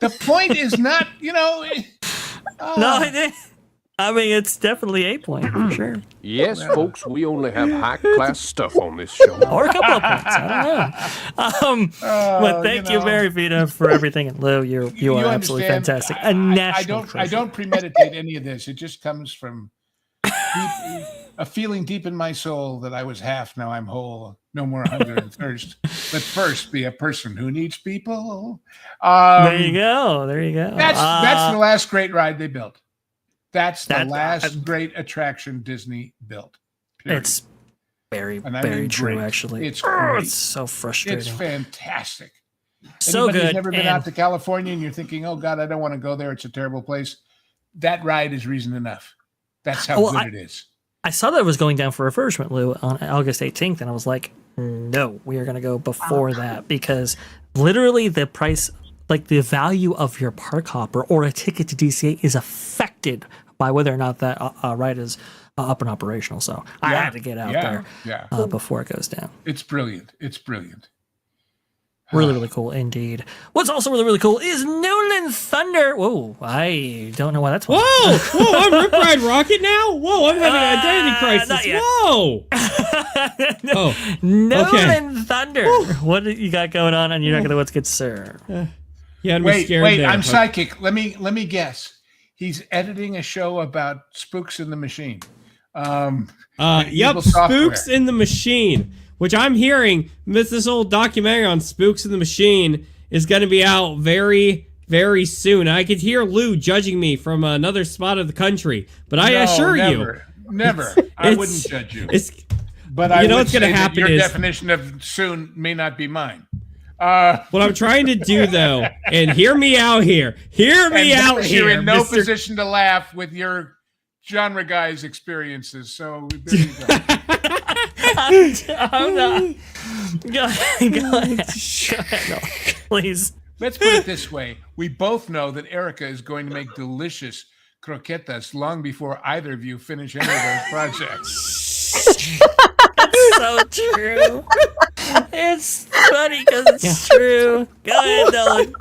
The point is not, No, I mean, it's definitely a point for sure. Yes, folks, we only have high-class stuff on this show. Or a couple of points. I don't know. But thank you, Mary Vita, for everything. And Lou, you are absolutely fantastic. I don't premeditate any of this. It just comes from a feeling deep in my soul that I was half, now I'm whole. No more hunger and thirst. But first, be a person who needs people. There you go. That's the last great ride they built. That's the last great attraction Disney built. Period. It's very true, actually. It's great. It's so frustrating. It's fantastic. So Anybody good. who's never been out to California and you're thinking, oh, God, I don't want to go there. It's a terrible place. That ride is reason enough. That's how good it is. I saw that it was going down for refurbishment, Lou, on August 18th, and I was like, no, we are going to go before that, because literally the price, like the value of your park hopper or a ticket to DCA is affected by whether or not that ride is up and operational. So I had to get out there before it goes down. It's brilliant. It's brilliant. Really, really cool indeed. What's also really, really cool is Nolan Thunder. Whoa, I don't know why that's. Whoa, I'm Rip Ride Rocket now? Whoa, I'm having an identity crisis. Not yet. Whoa. Nolan Thunder. What do you got going on your neck of the woods, good sir? Yeah, Wait, there. I'm psychic. Let me guess. He's editing a show about spooks in the machine. Yep, Spooks in the Machine, which I'm hearing this old documentary on Spooks in the Machine is going to be out very, very soon. I could hear Lou judging me from another spot of the country, but I assure you, never. I wouldn't judge you. But I what's going to happen your is definition of soon may not be mine. What I'm trying to do, though, and hear me out here. You're in no position to laugh with your genre guy's experiences. So there you go. I'm not. Go ahead. No, please. Let's put it this way. We both know that Erika is going to make delicious croquetas long before either of you finish any of those projects. That's so true. It's funny because it's true. Go ahead, Dylan.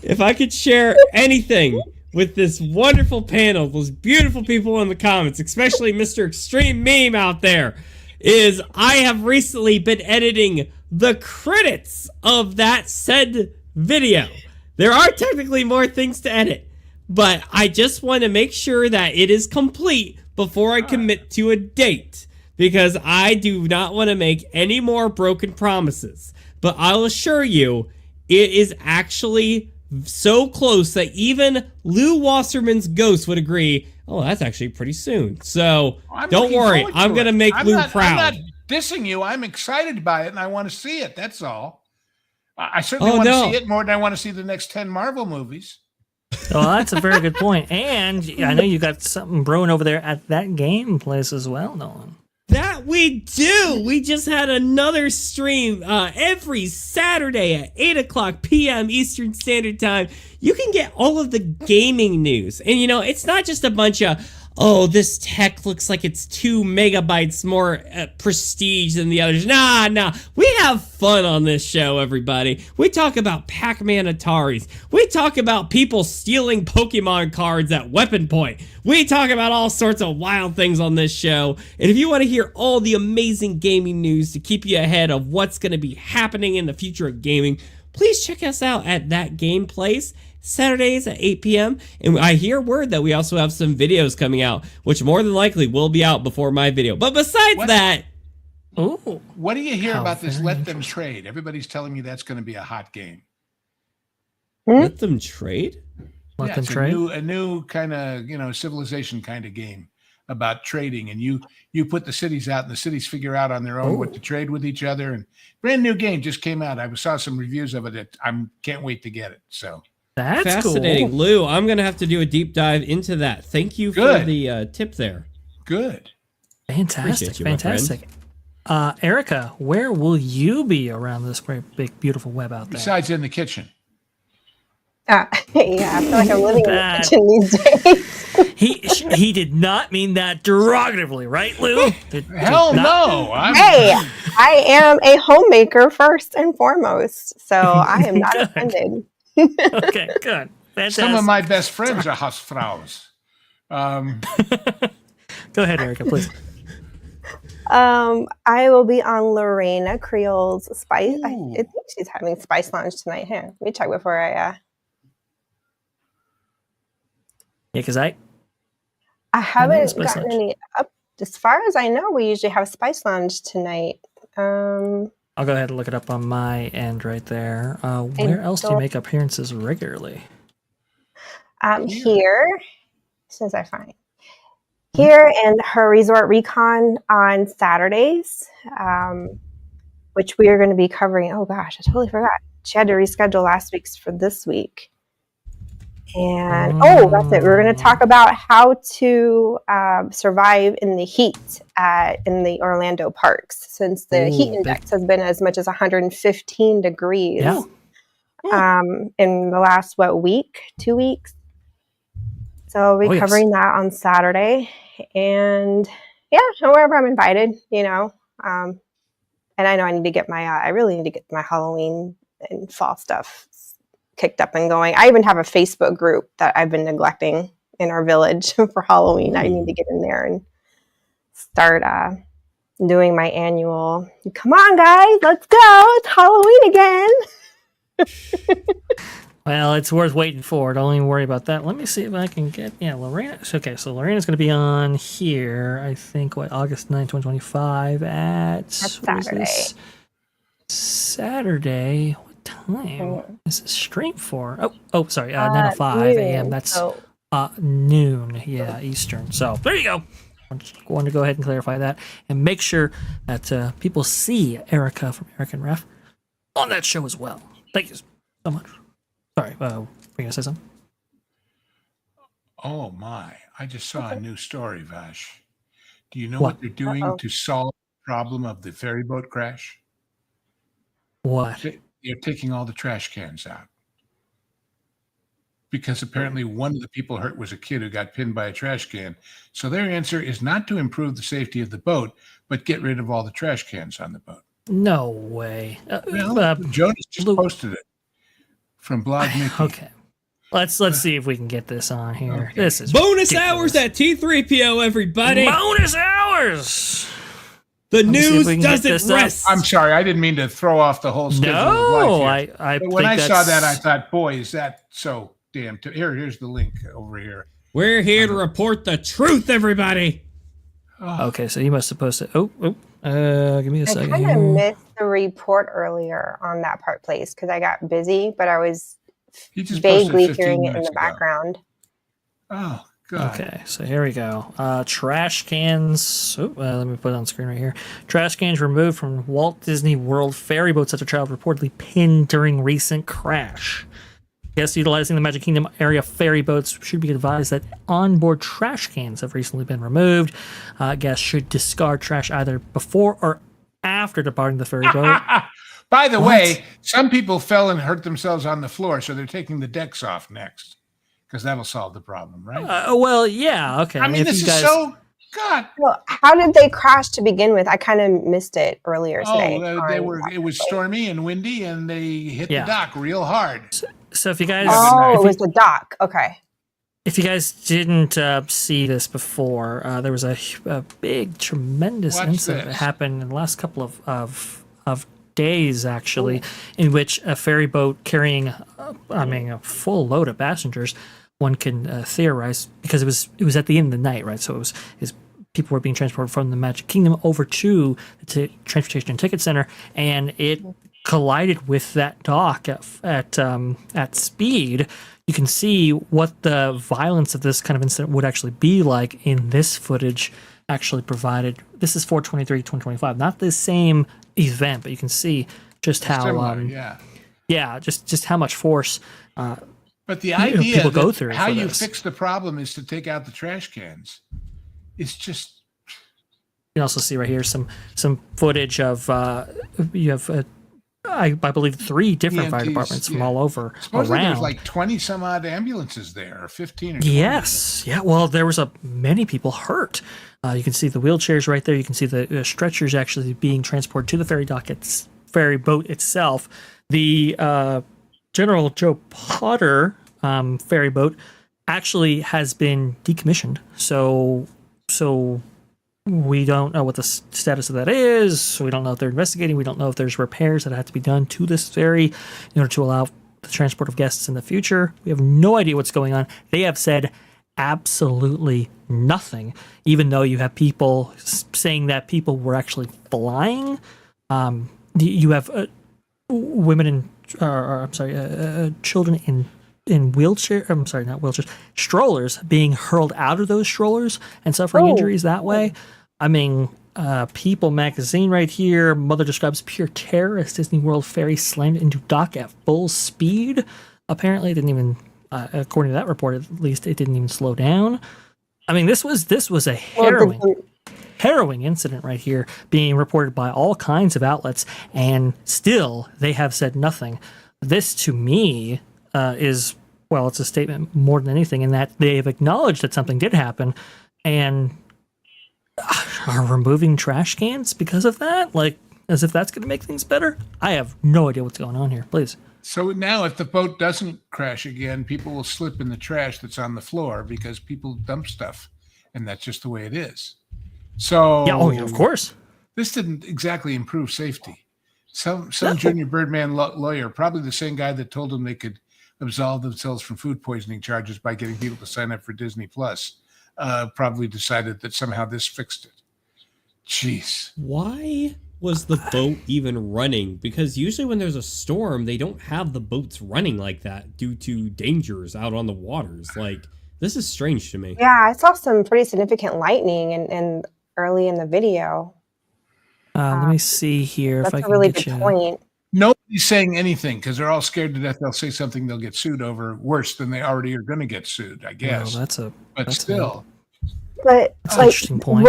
If I could share anything with this wonderful panel, those beautiful people in the comments, especially Mr. Extreme Meme out there, is I have recently been editing the credits of that said video. There are technically more things to edit, but I just want to make sure that it is complete before I commit to a date, because I do not want to make any more broken promises. But I'll assure you, it is actually so close that even Lou Wasserman's ghost would agree, oh, that's actually pretty soon. So don't worry, I'm going to make Lou proud. I'm not dissing you. I'm excited by it, and I want to see it. That's all. I certainly want to see it more than I want to see the next 10 Marvel movies. Oh, that's a very good point. And I know you got something brewing over there at that game place as well, Nolan. That we do. We just had another stream every Saturday at 8 o'clock p.m. Eastern Standard Time. You can get all of the gaming news. And, it's not just a bunch of, oh, this tech looks like it's 2 megabytes more prestige than the others. Nah. We have fun on this show, everybody. We talk about Pac-Man Ataris. We talk about people stealing Pokemon cards at Weapon Point. We talk about all sorts of wild things on this show. And if you want to hear all the amazing gaming news to keep you ahead of what's going to be happening in the future of gaming, please check us out at That Game Place, Saturdays at 8 p.m. And I hear word that we also have some videos coming out, which more than likely will be out before my video. But besides that... Ooh. What do you hear about this Let Them Trade? Everybody's telling me that's going to be a hot game. Let them trade? Let them trade? A new kind of, civilization kind of game about trading. And you put the cities out and the cities figure out on their own what to trade with each other. And brand new game just came out. I saw some reviews of it. I can't wait to get it. So that's fascinating. Cool. Lou, I'm going to have to do a deep dive into that. Thank you for the tip there. Good. Fantastic. Erika, where will you be around this great, big, beautiful web out there? Besides in the kitchen. Yeah, I feel like I'm living in the kitchen these days. He did not mean that derogatively, right, Lou? Hell no. I am a homemaker first and foremost, so I am not offended. Okay, good. Fantastic. Some of my best friends are Hausfraus. Go ahead, Erika, please. I will be on Lorena Creole's Spice. I think she's having Spice Lounge tonight. Here, let me check before I. Yeah, because I haven't gotten any up. As far as I know, we usually have Spice Lounge tonight. I'll go ahead and look it up on my end right there. Where else do you make appearances regularly? Here, as soon as I find. Here and her Resort Recon on Saturdays, which we are going to be covering. Oh gosh, I totally forgot. She had to reschedule last week's for this week. And that's it. We're going to talk about how to survive in the heat in the Orlando parks, since the heat index has been as much as 115 degrees in the last 2 weeks. So we'll be covering that on Saturday. And wherever I'm invited, and I know I need to get my I really need to get my Halloween and fall stuff kicked up and going. I even have a Facebook group that I've been neglecting in our village for Halloween. I need to get in there and start doing my annual, come on guys, let's go, it's Halloween again. Well, it's worth waiting for. Don't even worry about that. Let me see if I can get, Lorena. Okay, so Lorena's going to be on here, I think, August 9th, 2025 at... Saturday. Saturday. What time is this stream for? Sorry, 9:05 a.m. That's noon, Eastern. So there you go. I just wanted to go ahead and clarify that and make sure that people see Erika from Erika and Ref on that show as well. Thank you so much. Sorry, were you going to say something? Oh my, I just saw a new story, Vash. Do you know what they're doing to solve the problem of the ferry boat crash? What? They're taking all the trash cans out. Because apparently one of the people hurt was a kid who got pinned by a trash can. So their answer is not to improve the safety of the boat, but get rid of all the trash cans on the boat. No way. Jonas just posted it from Blog Mickey. Okay. Let's see if we can get this on here. Okay. This is bonus ridiculous. hours at T3PO, everybody. Bonus hours. The Let me see if news we can get doesn't this up. rest. I'm sorry, I didn't mean to throw off the whole schedule of No, life here. I But when think I saw that, I that's- thought, boy, is that so damn... Here's the link over here. We're here to report the truth, everybody. Oh, Okay, so you must have posted. Give me a I second. kind of here. missed the report earlier on that Park Place because I got busy, but I was he just posted vaguely 15 hearing it in minutes the ago. background. Oh, God. Okay, so here we go. Trash cans. Let me put it on screen right here. Trash cans removed from Walt Disney World ferry boats after child reportedly pinned during recent crash. Guests utilizing the Magic Kingdom area ferry boats should be advised that onboard trash cans have recently been removed. Guests should discard trash either before or after departing the ferry boat. By the way, some people fell and hurt themselves on the floor, so they're taking the decks off next because that'll solve the problem, right? Well, yeah, okay. I mean, if this you is guys- so... God. Well, how did they crash to begin with? I kind of missed it earlier today. It was stormy and windy, and they hit Yeah. the dock real hard. So if you guys, Oh, if it you- was the dock. Okay. If you guys didn't see this before, there was a big, tremendous Watch incident that this. happened in the last couple of days, actually, in which a ferry boat carrying, a full load of passengers, one can theorize, because it was at the end of the night, right? So it was people were being transported from the Magic Kingdom over to the Transportation and Ticket Center, and it collided with that dock at speed. You can see what the violence of this kind of incident would actually be like in this footage actually provided. This is 4/23/2025, not the same event, but you can see just how Similar, yeah. just how much force But the idea people go that through how for you this. fix the problem is to take out the trash cans. It's just... You can also see right here some footage of you have I believe 3 different fire EMTs, departments from yeah. all over Supposedly around. there's like 20 some odd ambulances there, or 15 or 20. Yes, yeah. Well, there was many people hurt. You can see the wheelchairs right there. You can see the stretchers actually being transported to the ferry boat itself. The General Joe Potter ferry boat actually has been decommissioned. So we don't know what the status of that is. We don't know if they're investigating. We don't know if there's repairs that have to be done to this ferry in order to allow the transport of guests in the future. We have no idea what's going on. They have said absolutely nothing, even though you have people saying that people were actually flying. You have women in, children in wheelchair. I'm sorry, not wheelchairs, strollers being hurled out of those strollers and suffering injuries that way. I mean, People magazine right here. Mother describes pure terror as Disney World ferry slammed into dock at full speed. Apparently, it didn't even, according to that report, at least, it didn't even slow down. I mean, this was a harrowing incident right here, being reported by all kinds of outlets, and still they have said nothing. This, to me, is, well, it's a statement more than anything in that they have acknowledged that something did happen, and are removing trash cans because of that? Like, as if that's going to make things better. I have no idea what's going on here. Please. So now if the boat doesn't crash again, people will slip in the trash that's on the floor because people dump stuff, and that's just the way it is. So Yeah, of course. This didn't exactly improve safety. Some junior Birdman lawyer, probably the same guy that told them they could absolve themselves from food poisoning charges by getting people to sign up for Disney Plus, probably decided that somehow this fixed it. Jeez. Why was the boat even running? Because usually when there's a storm, they don't have the boats running like that due to dangers out on the waters. Like, this is strange to me. Yeah, I saw some pretty significant lightning and early in the video. Let me see here if I That's a can really get good you. point. Nobody's saying anything because they're all scared to death. They'll say something they'll get sued over worse than they already are going to get sued, I guess. Well, but still. But That's an interesting point.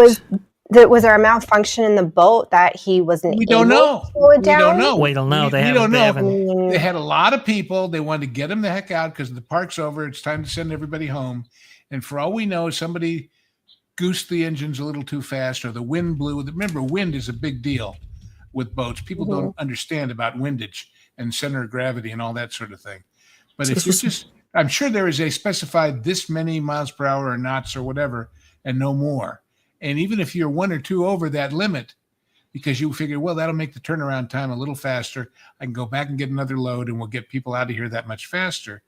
Was there a malfunction in the boat that he wasn't We don't able know. to slow it We down? don't know. We don't know. We don't know. Mm. They had a lot of people. They wanted to get them the heck out because the park's over. It's time to send everybody home. And for all we know, somebody goosed the engines a little too fast, or the wind blew. Remember, wind is a big deal with boats. People don't understand about windage and center of gravity and all that sort of thing. But if you're I'm sure there is a specified this many miles per hour or knots or whatever, and no more. And even if you're 1 or 2 over that limit, because you figure, well, that'll make the turnaround time a little faster. I can go back and get another load and we'll get people out of here that much faster.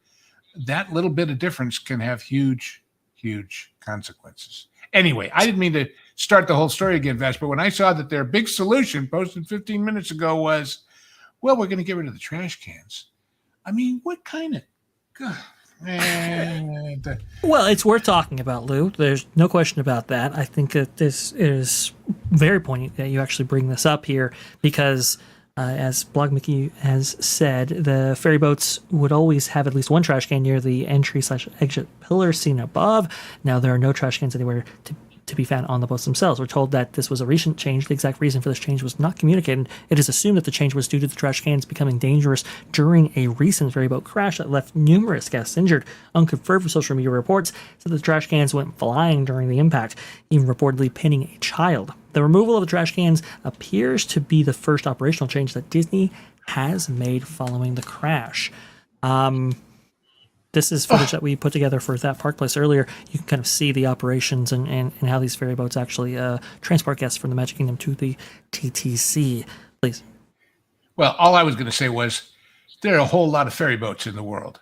That little bit of difference can have huge, huge consequences. Anyway, I didn't mean to start the whole story again, Vash, but when I saw that their big solution posted 15 minutes ago was, well, we're going to get rid of the trash cans. I mean, what kind of... Well, it's worth talking about, Lou. There's no question about that. I think that this is very poignant that you actually bring this up here because, as Blog Mickey has said, the ferry boats would always have at least one trash can near the entry/exit pillar seen above. Now there are no trash cans anywhere to be found on the boats themselves. We're told that this was a recent change. The exact reason for this change was not communicated. It is assumed that the change was due to the trash cans becoming dangerous during a recent ferryboat crash that left numerous guests injured. Unconfirmed social media reports said the trash cans went flying during the impact, even reportedly pinning a child. The removal of the trash cans appears to be the first operational change that Disney has made following the crash. This is footage that we put together for that Park Place earlier. You can kind of see the operations and how these ferry boats actually transport guests from the Magic Kingdom to the TTC. Please. Well, all I was going to say was there are a whole lot of ferry boats in the world.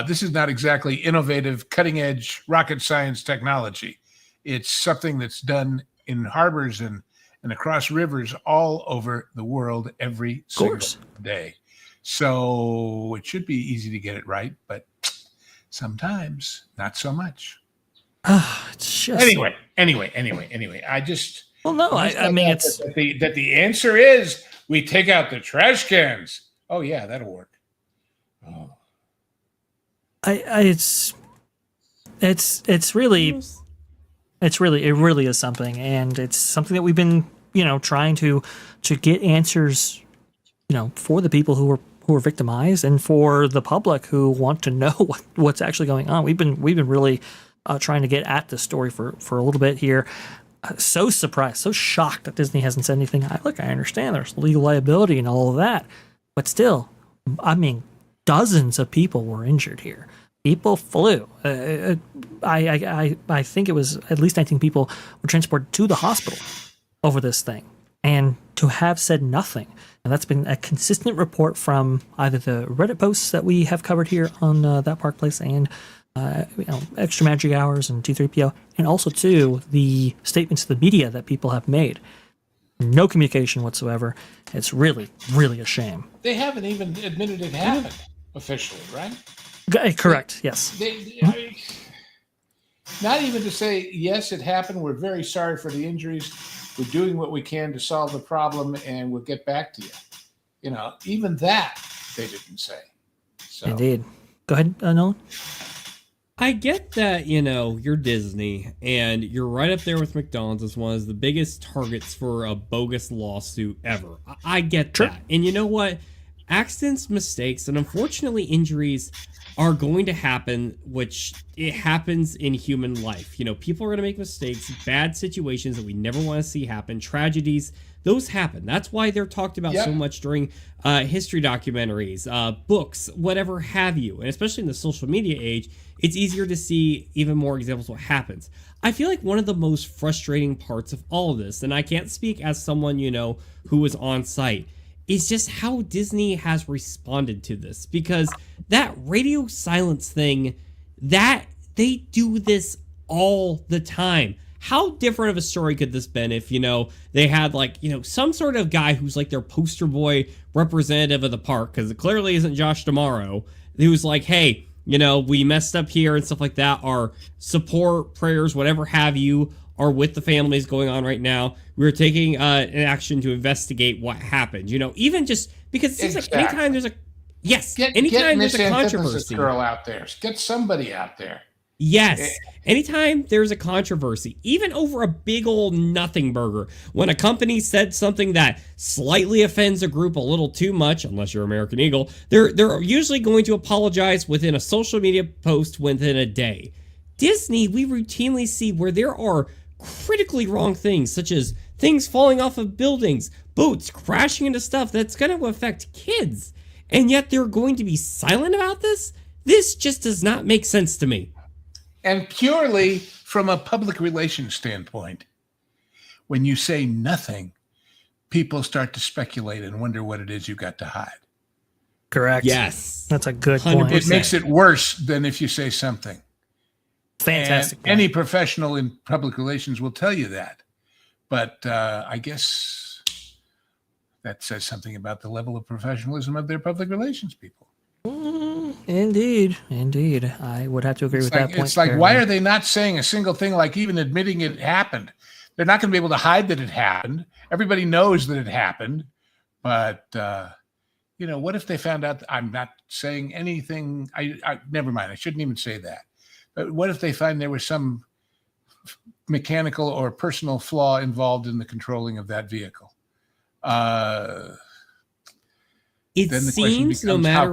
This is not exactly innovative, cutting-edge rocket science technology. It's something that's done in harbors and across rivers all over the world every single day. So it should be easy to get it right, but sometimes not so much. It's just... Anyway. I just... Well, no, I mean, it's... That the answer is we take out the trash cans. Oh, yeah, that'll work. Oh. It really is something, and it's something that we've been, trying to get answers, for the people who are victimized and for the public who want to know what's actually going on. We've been really trying to get at this story for a little bit here. So surprised, so shocked that Disney hasn't said anything. I understand there's legal liability and all of that, but still, I mean, dozens of people were injured here. People flew. I think it was at least 19 people were transported to the hospital over this thing, and to have said nothing. And that's been a consistent report from either the Reddit posts that we have covered here on that Park Place and Extra Magic Hours and T3PO, and also too the statements to the media that people have made. No communication whatsoever. It's really, really a shame. They haven't even admitted it happened officially, right? Correct. Yes. Not even to say, yes, it happened. We're very sorry for the injuries. We're doing what we can to solve the problem, and we'll get back to you. Even that they didn't say. So. Indeed. Go ahead, Nolan. I get that, you're Disney, and you're right up there with McDonald's as one of the biggest targets for a bogus lawsuit ever. I get that. And you know what? Accidents, mistakes, and unfortunately injuries are going to happen, which it happens in human life. People are going to make mistakes, bad situations that we never want to see happen, tragedies Those happen. That's why they're talked about so much during history documentaries, books, whatever have you. And especially in the social media age, it's easier to see even more examples of what happens. I feel like one of the most frustrating parts of all of this, and I can't speak as someone, who was on site, is just how Disney has responded to this. Because that radio silence thing, that they do this all the time. How different of a story could this been if, they had some sort of guy who's like their poster boy representative of the park, because it clearly isn't Josh D'Amaro, who's like, hey, we messed up here and stuff like that. Our support, prayers, whatever have you, are with the families going on right now. We're taking an action to investigate what happened. Even just because it seems like anytime there's anytime there's a controversy, girl out there, get somebody out there. Yes. Anytime there's a controversy, even over a big old nothing burger, when a company said something that slightly offends a group a little too much, unless you're American Eagle, they're usually going to apologize within a social media post within a day. Disney, we routinely see where there are critically wrong things, such as things falling off of buildings, boats crashing into stuff that's going to affect kids, and yet they're going to be silent about this? This just does not make sense to me. And purely from a public relations standpoint, when you say nothing, people start to speculate and wonder what it is you got to hide. Correct. Yes. That's a good point. 100%. It makes it worse than if you say something. Fantastic. And any professional in public relations will tell you that. But I guess that says something about the level of professionalism of their public relations people. Indeed. I would have to agree with that point. It's like, why are they not saying a single thing, like even admitting it happened? They're not going to be able to hide that it happened. Everybody knows that it happened. But, what if they found out? I'm not saying anything. I never mind. I shouldn't even say that. But what if they find there was some mechanical or personal flaw involved in the controlling of that vehicle? It seems no matter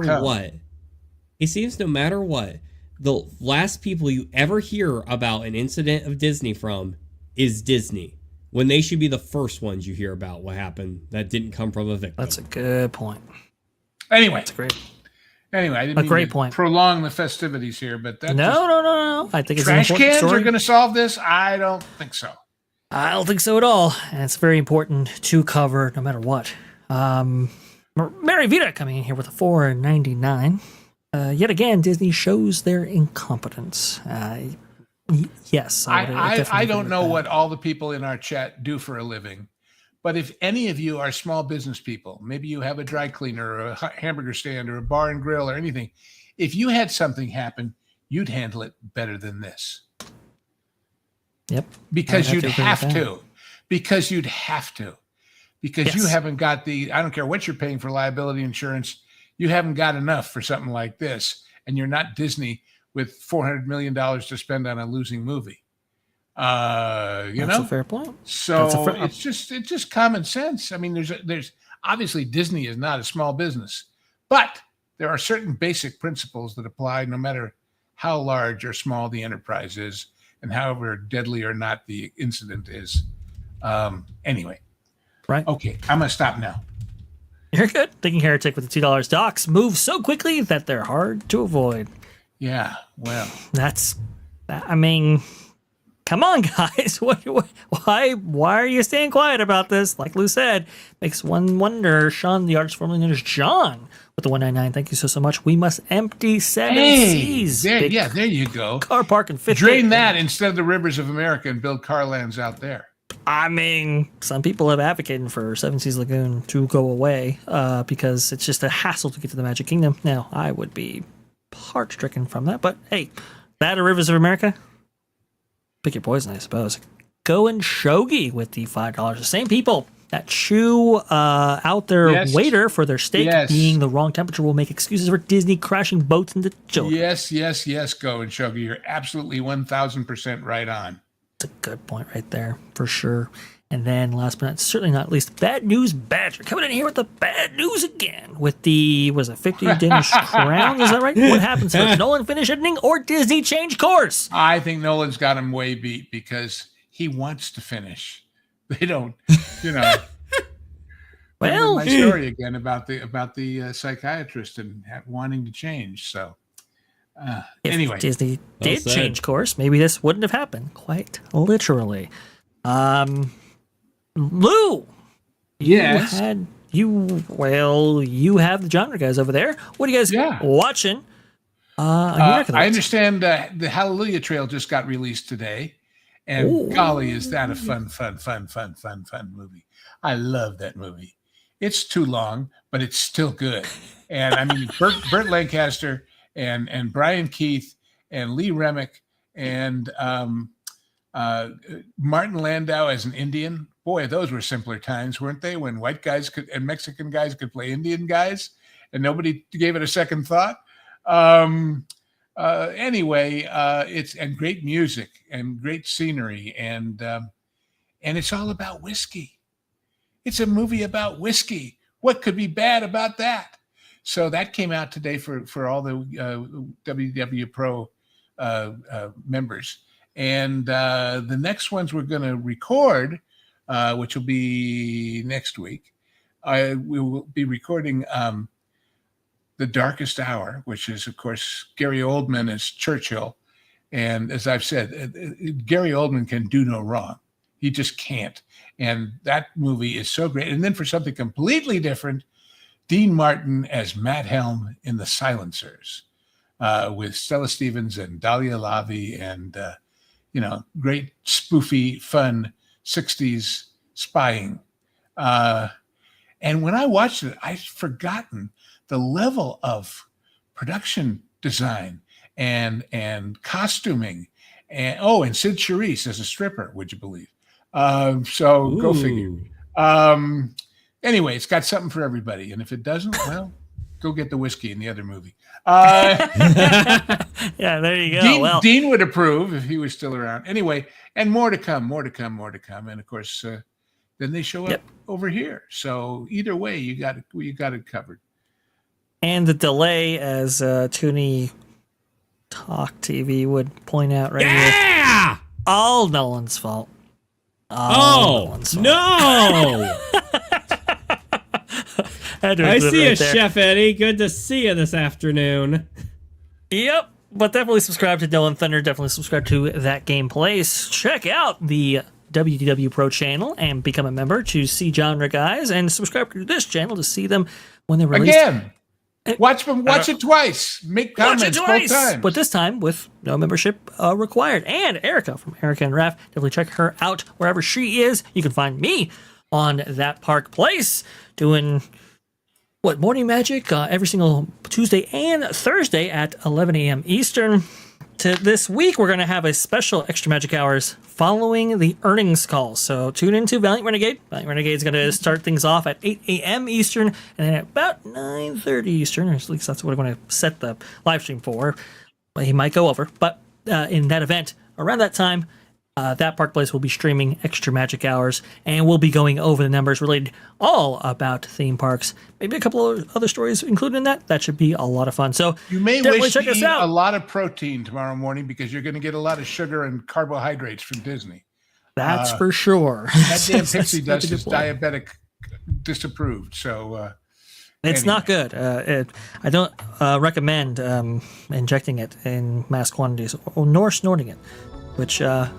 what, the last people you ever hear about an incident of Disney from is Disney, when they should be the first ones you hear about what happened that didn't come from a victim. That's a good point. Anyway, that's great. Anyway, I didn't mean to prolong the festivities here, but that's no. I think it's trash an important cans story. Are going to solve this. I don't think so. I don't think so at all, and it's very important to cover no matter what. Mary Vita coming in here with a $4.99. Yet again, Disney shows their incompetence. Yes, I don't know what all the people in our chat do for a living, but if any of you are small business people, maybe you have a dry cleaner or a hamburger stand or a bar and grill or anything, if you had something happen, you'd handle it better than this. Yep. Because you'd have to. Because you'd have to. Because yes. You haven't got I don't care what you're paying for liability insurance, you haven't got enough for something like this. And you're not Disney with $400 million to spend on a losing movie. That's a fair point. So it's just common sense. I mean, there's obviously Disney is not a small business, but there are certain basic principles that apply no matter how large or small the enterprise is and however deadly or not the incident is. Anyway. Right. Okay. I'm going to stop now. You're good. Thinking Heretic with the $2. Docs move so quickly that they're hard to avoid. Yeah. Well, I mean, come on, guys. Why are you staying quiet about this? Like Lou said, makes one wonder. Sean, the artist formerly known as John, with the $1.99. Thank you so much. We must empty 7Cs. There you go. Car park and fit. Drain that instead of the rivers of America and build car lands out there. I mean, some people have advocated for Seven Seas Lagoon to go away because it's just a hassle to get to the Magic Kingdom. Now, I would be heart-stricken from that, but hey, that or Rivers of America? Pick your poison, I suppose. Go and Shogi with the $5. The same people that chew out their waiter for their steak being the wrong temperature will make excuses for Disney crashing boats into children. Yes, Go and Shogi. You're absolutely 1,000% right on. That's a good point right there, for sure. And then last but certainly not least, Bad News Badger coming in here with the bad news again with the, 50 Danish crowns? Is that right? What happens first? Nolan finish ending or Disney change course? I think Nolan's got him way beat because he wants to finish. They don't, my story again about the psychiatrist and wanting to change. So If anyway, Disney Well did said. change course, maybe this wouldn't have happened. Quite literally. Lou, yes. you have the genre guys over there. What are you guys watching? On your neck of the I woods? understand the Hallelujah Trail just got released today, and golly, is that a fun movie? I love that movie. It's too long, but it's still good. And I mean, Burt Lancaster and Brian Keith and Lee Remick and Martin Landau as an Indian. Boy, those were simpler times, weren't they? When white guys and Mexican guys could play Indian guys, and nobody gave it a second thought. Anyway, it's and great music and great scenery, and it's all about whiskey. It's a movie about whiskey. What could be bad about that? So that came out today for all the WW Pro members, and the next ones we're going to record, which will be next week. We will be recording The Darkest Hour, which is, of course, Gary Oldman as Churchill. And as I've said, Gary Oldman can do no wrong. He just can't. And that movie is so great. And then for something completely different, Dean Martin as Matt Helm in The Silencers, with Stella Stevens and Dahlia Lavi and, great spoofy, fun 60s spying. And when I watched it, I'd forgotten the level of production design and costuming, and Sid Charisse as a stripper, would you believe? So go figure. Anyway, it's got something for everybody, and if it doesn't, well, go get the whiskey in the other movie. Yeah, there you go. Dean would approve if he was still around. Anyway, and more to come, and of course, then they show up over here. So either way, you got it covered. And the delay, as Toonie Talk TV would point out right here. All Nolan's fault. Nolan's fault. No! I see you, right there. Chef Eddie. Good to see you this afternoon. Yep, but definitely subscribe to Dylan Thunder. Definitely subscribe to That Game Place. Check out the WDW Pro channel and become a member to see genre guys, and subscribe to this channel to see them when they're released. Again, watch it twice. Make comments both times. But this time with no membership required. And Erika from Erika and Raph, definitely check her out wherever she is. You can find me on That Park Place doing Morning Magic every single Tuesday and Thursday at 11 a.m. Eastern. This week, we're going to have a special Extra Magic Hours following the earnings call. So tune into Valiant Renegade. Valiant Renegade is going to start things off at 8 a.m. Eastern, and then at about 9:30 Eastern, or at least that's what I'm going to set the live stream for. Well, he might go over, but in that event, around that time, That Park Place will be streaming Extra Magic Hours, and we'll be going over the numbers related all about theme parks. Maybe a couple of other stories included in that. That should be a lot of fun. So you may definitely wish check to us eat out. a lot of protein tomorrow morning because you're going to get a lot of sugar and carbohydrates from Disney. That's for sure. That damn pixie That's dust a is good point. diabetic disapproved. So It's anyway. not good. I don't recommend injecting it in mass quantities nor snorting it, which, I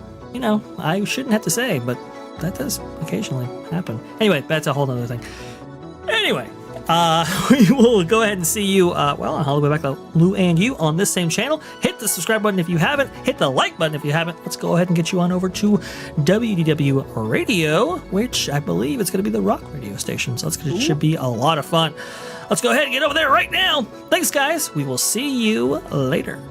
shouldn't have to say, but that does occasionally happen. Anyway, that's a whole other thing. Anyway, we will go ahead and see you, on Hollywood Back to Lou and you on this same channel. Hit the subscribe button if you haven't. Hit the like button if you haven't. Let's go ahead and get you on over to WDW Radio, which I believe it's going to be the rock radio station. So it should be a lot of fun. Let's go ahead and get over there right now. Thanks, guys. We will see you later.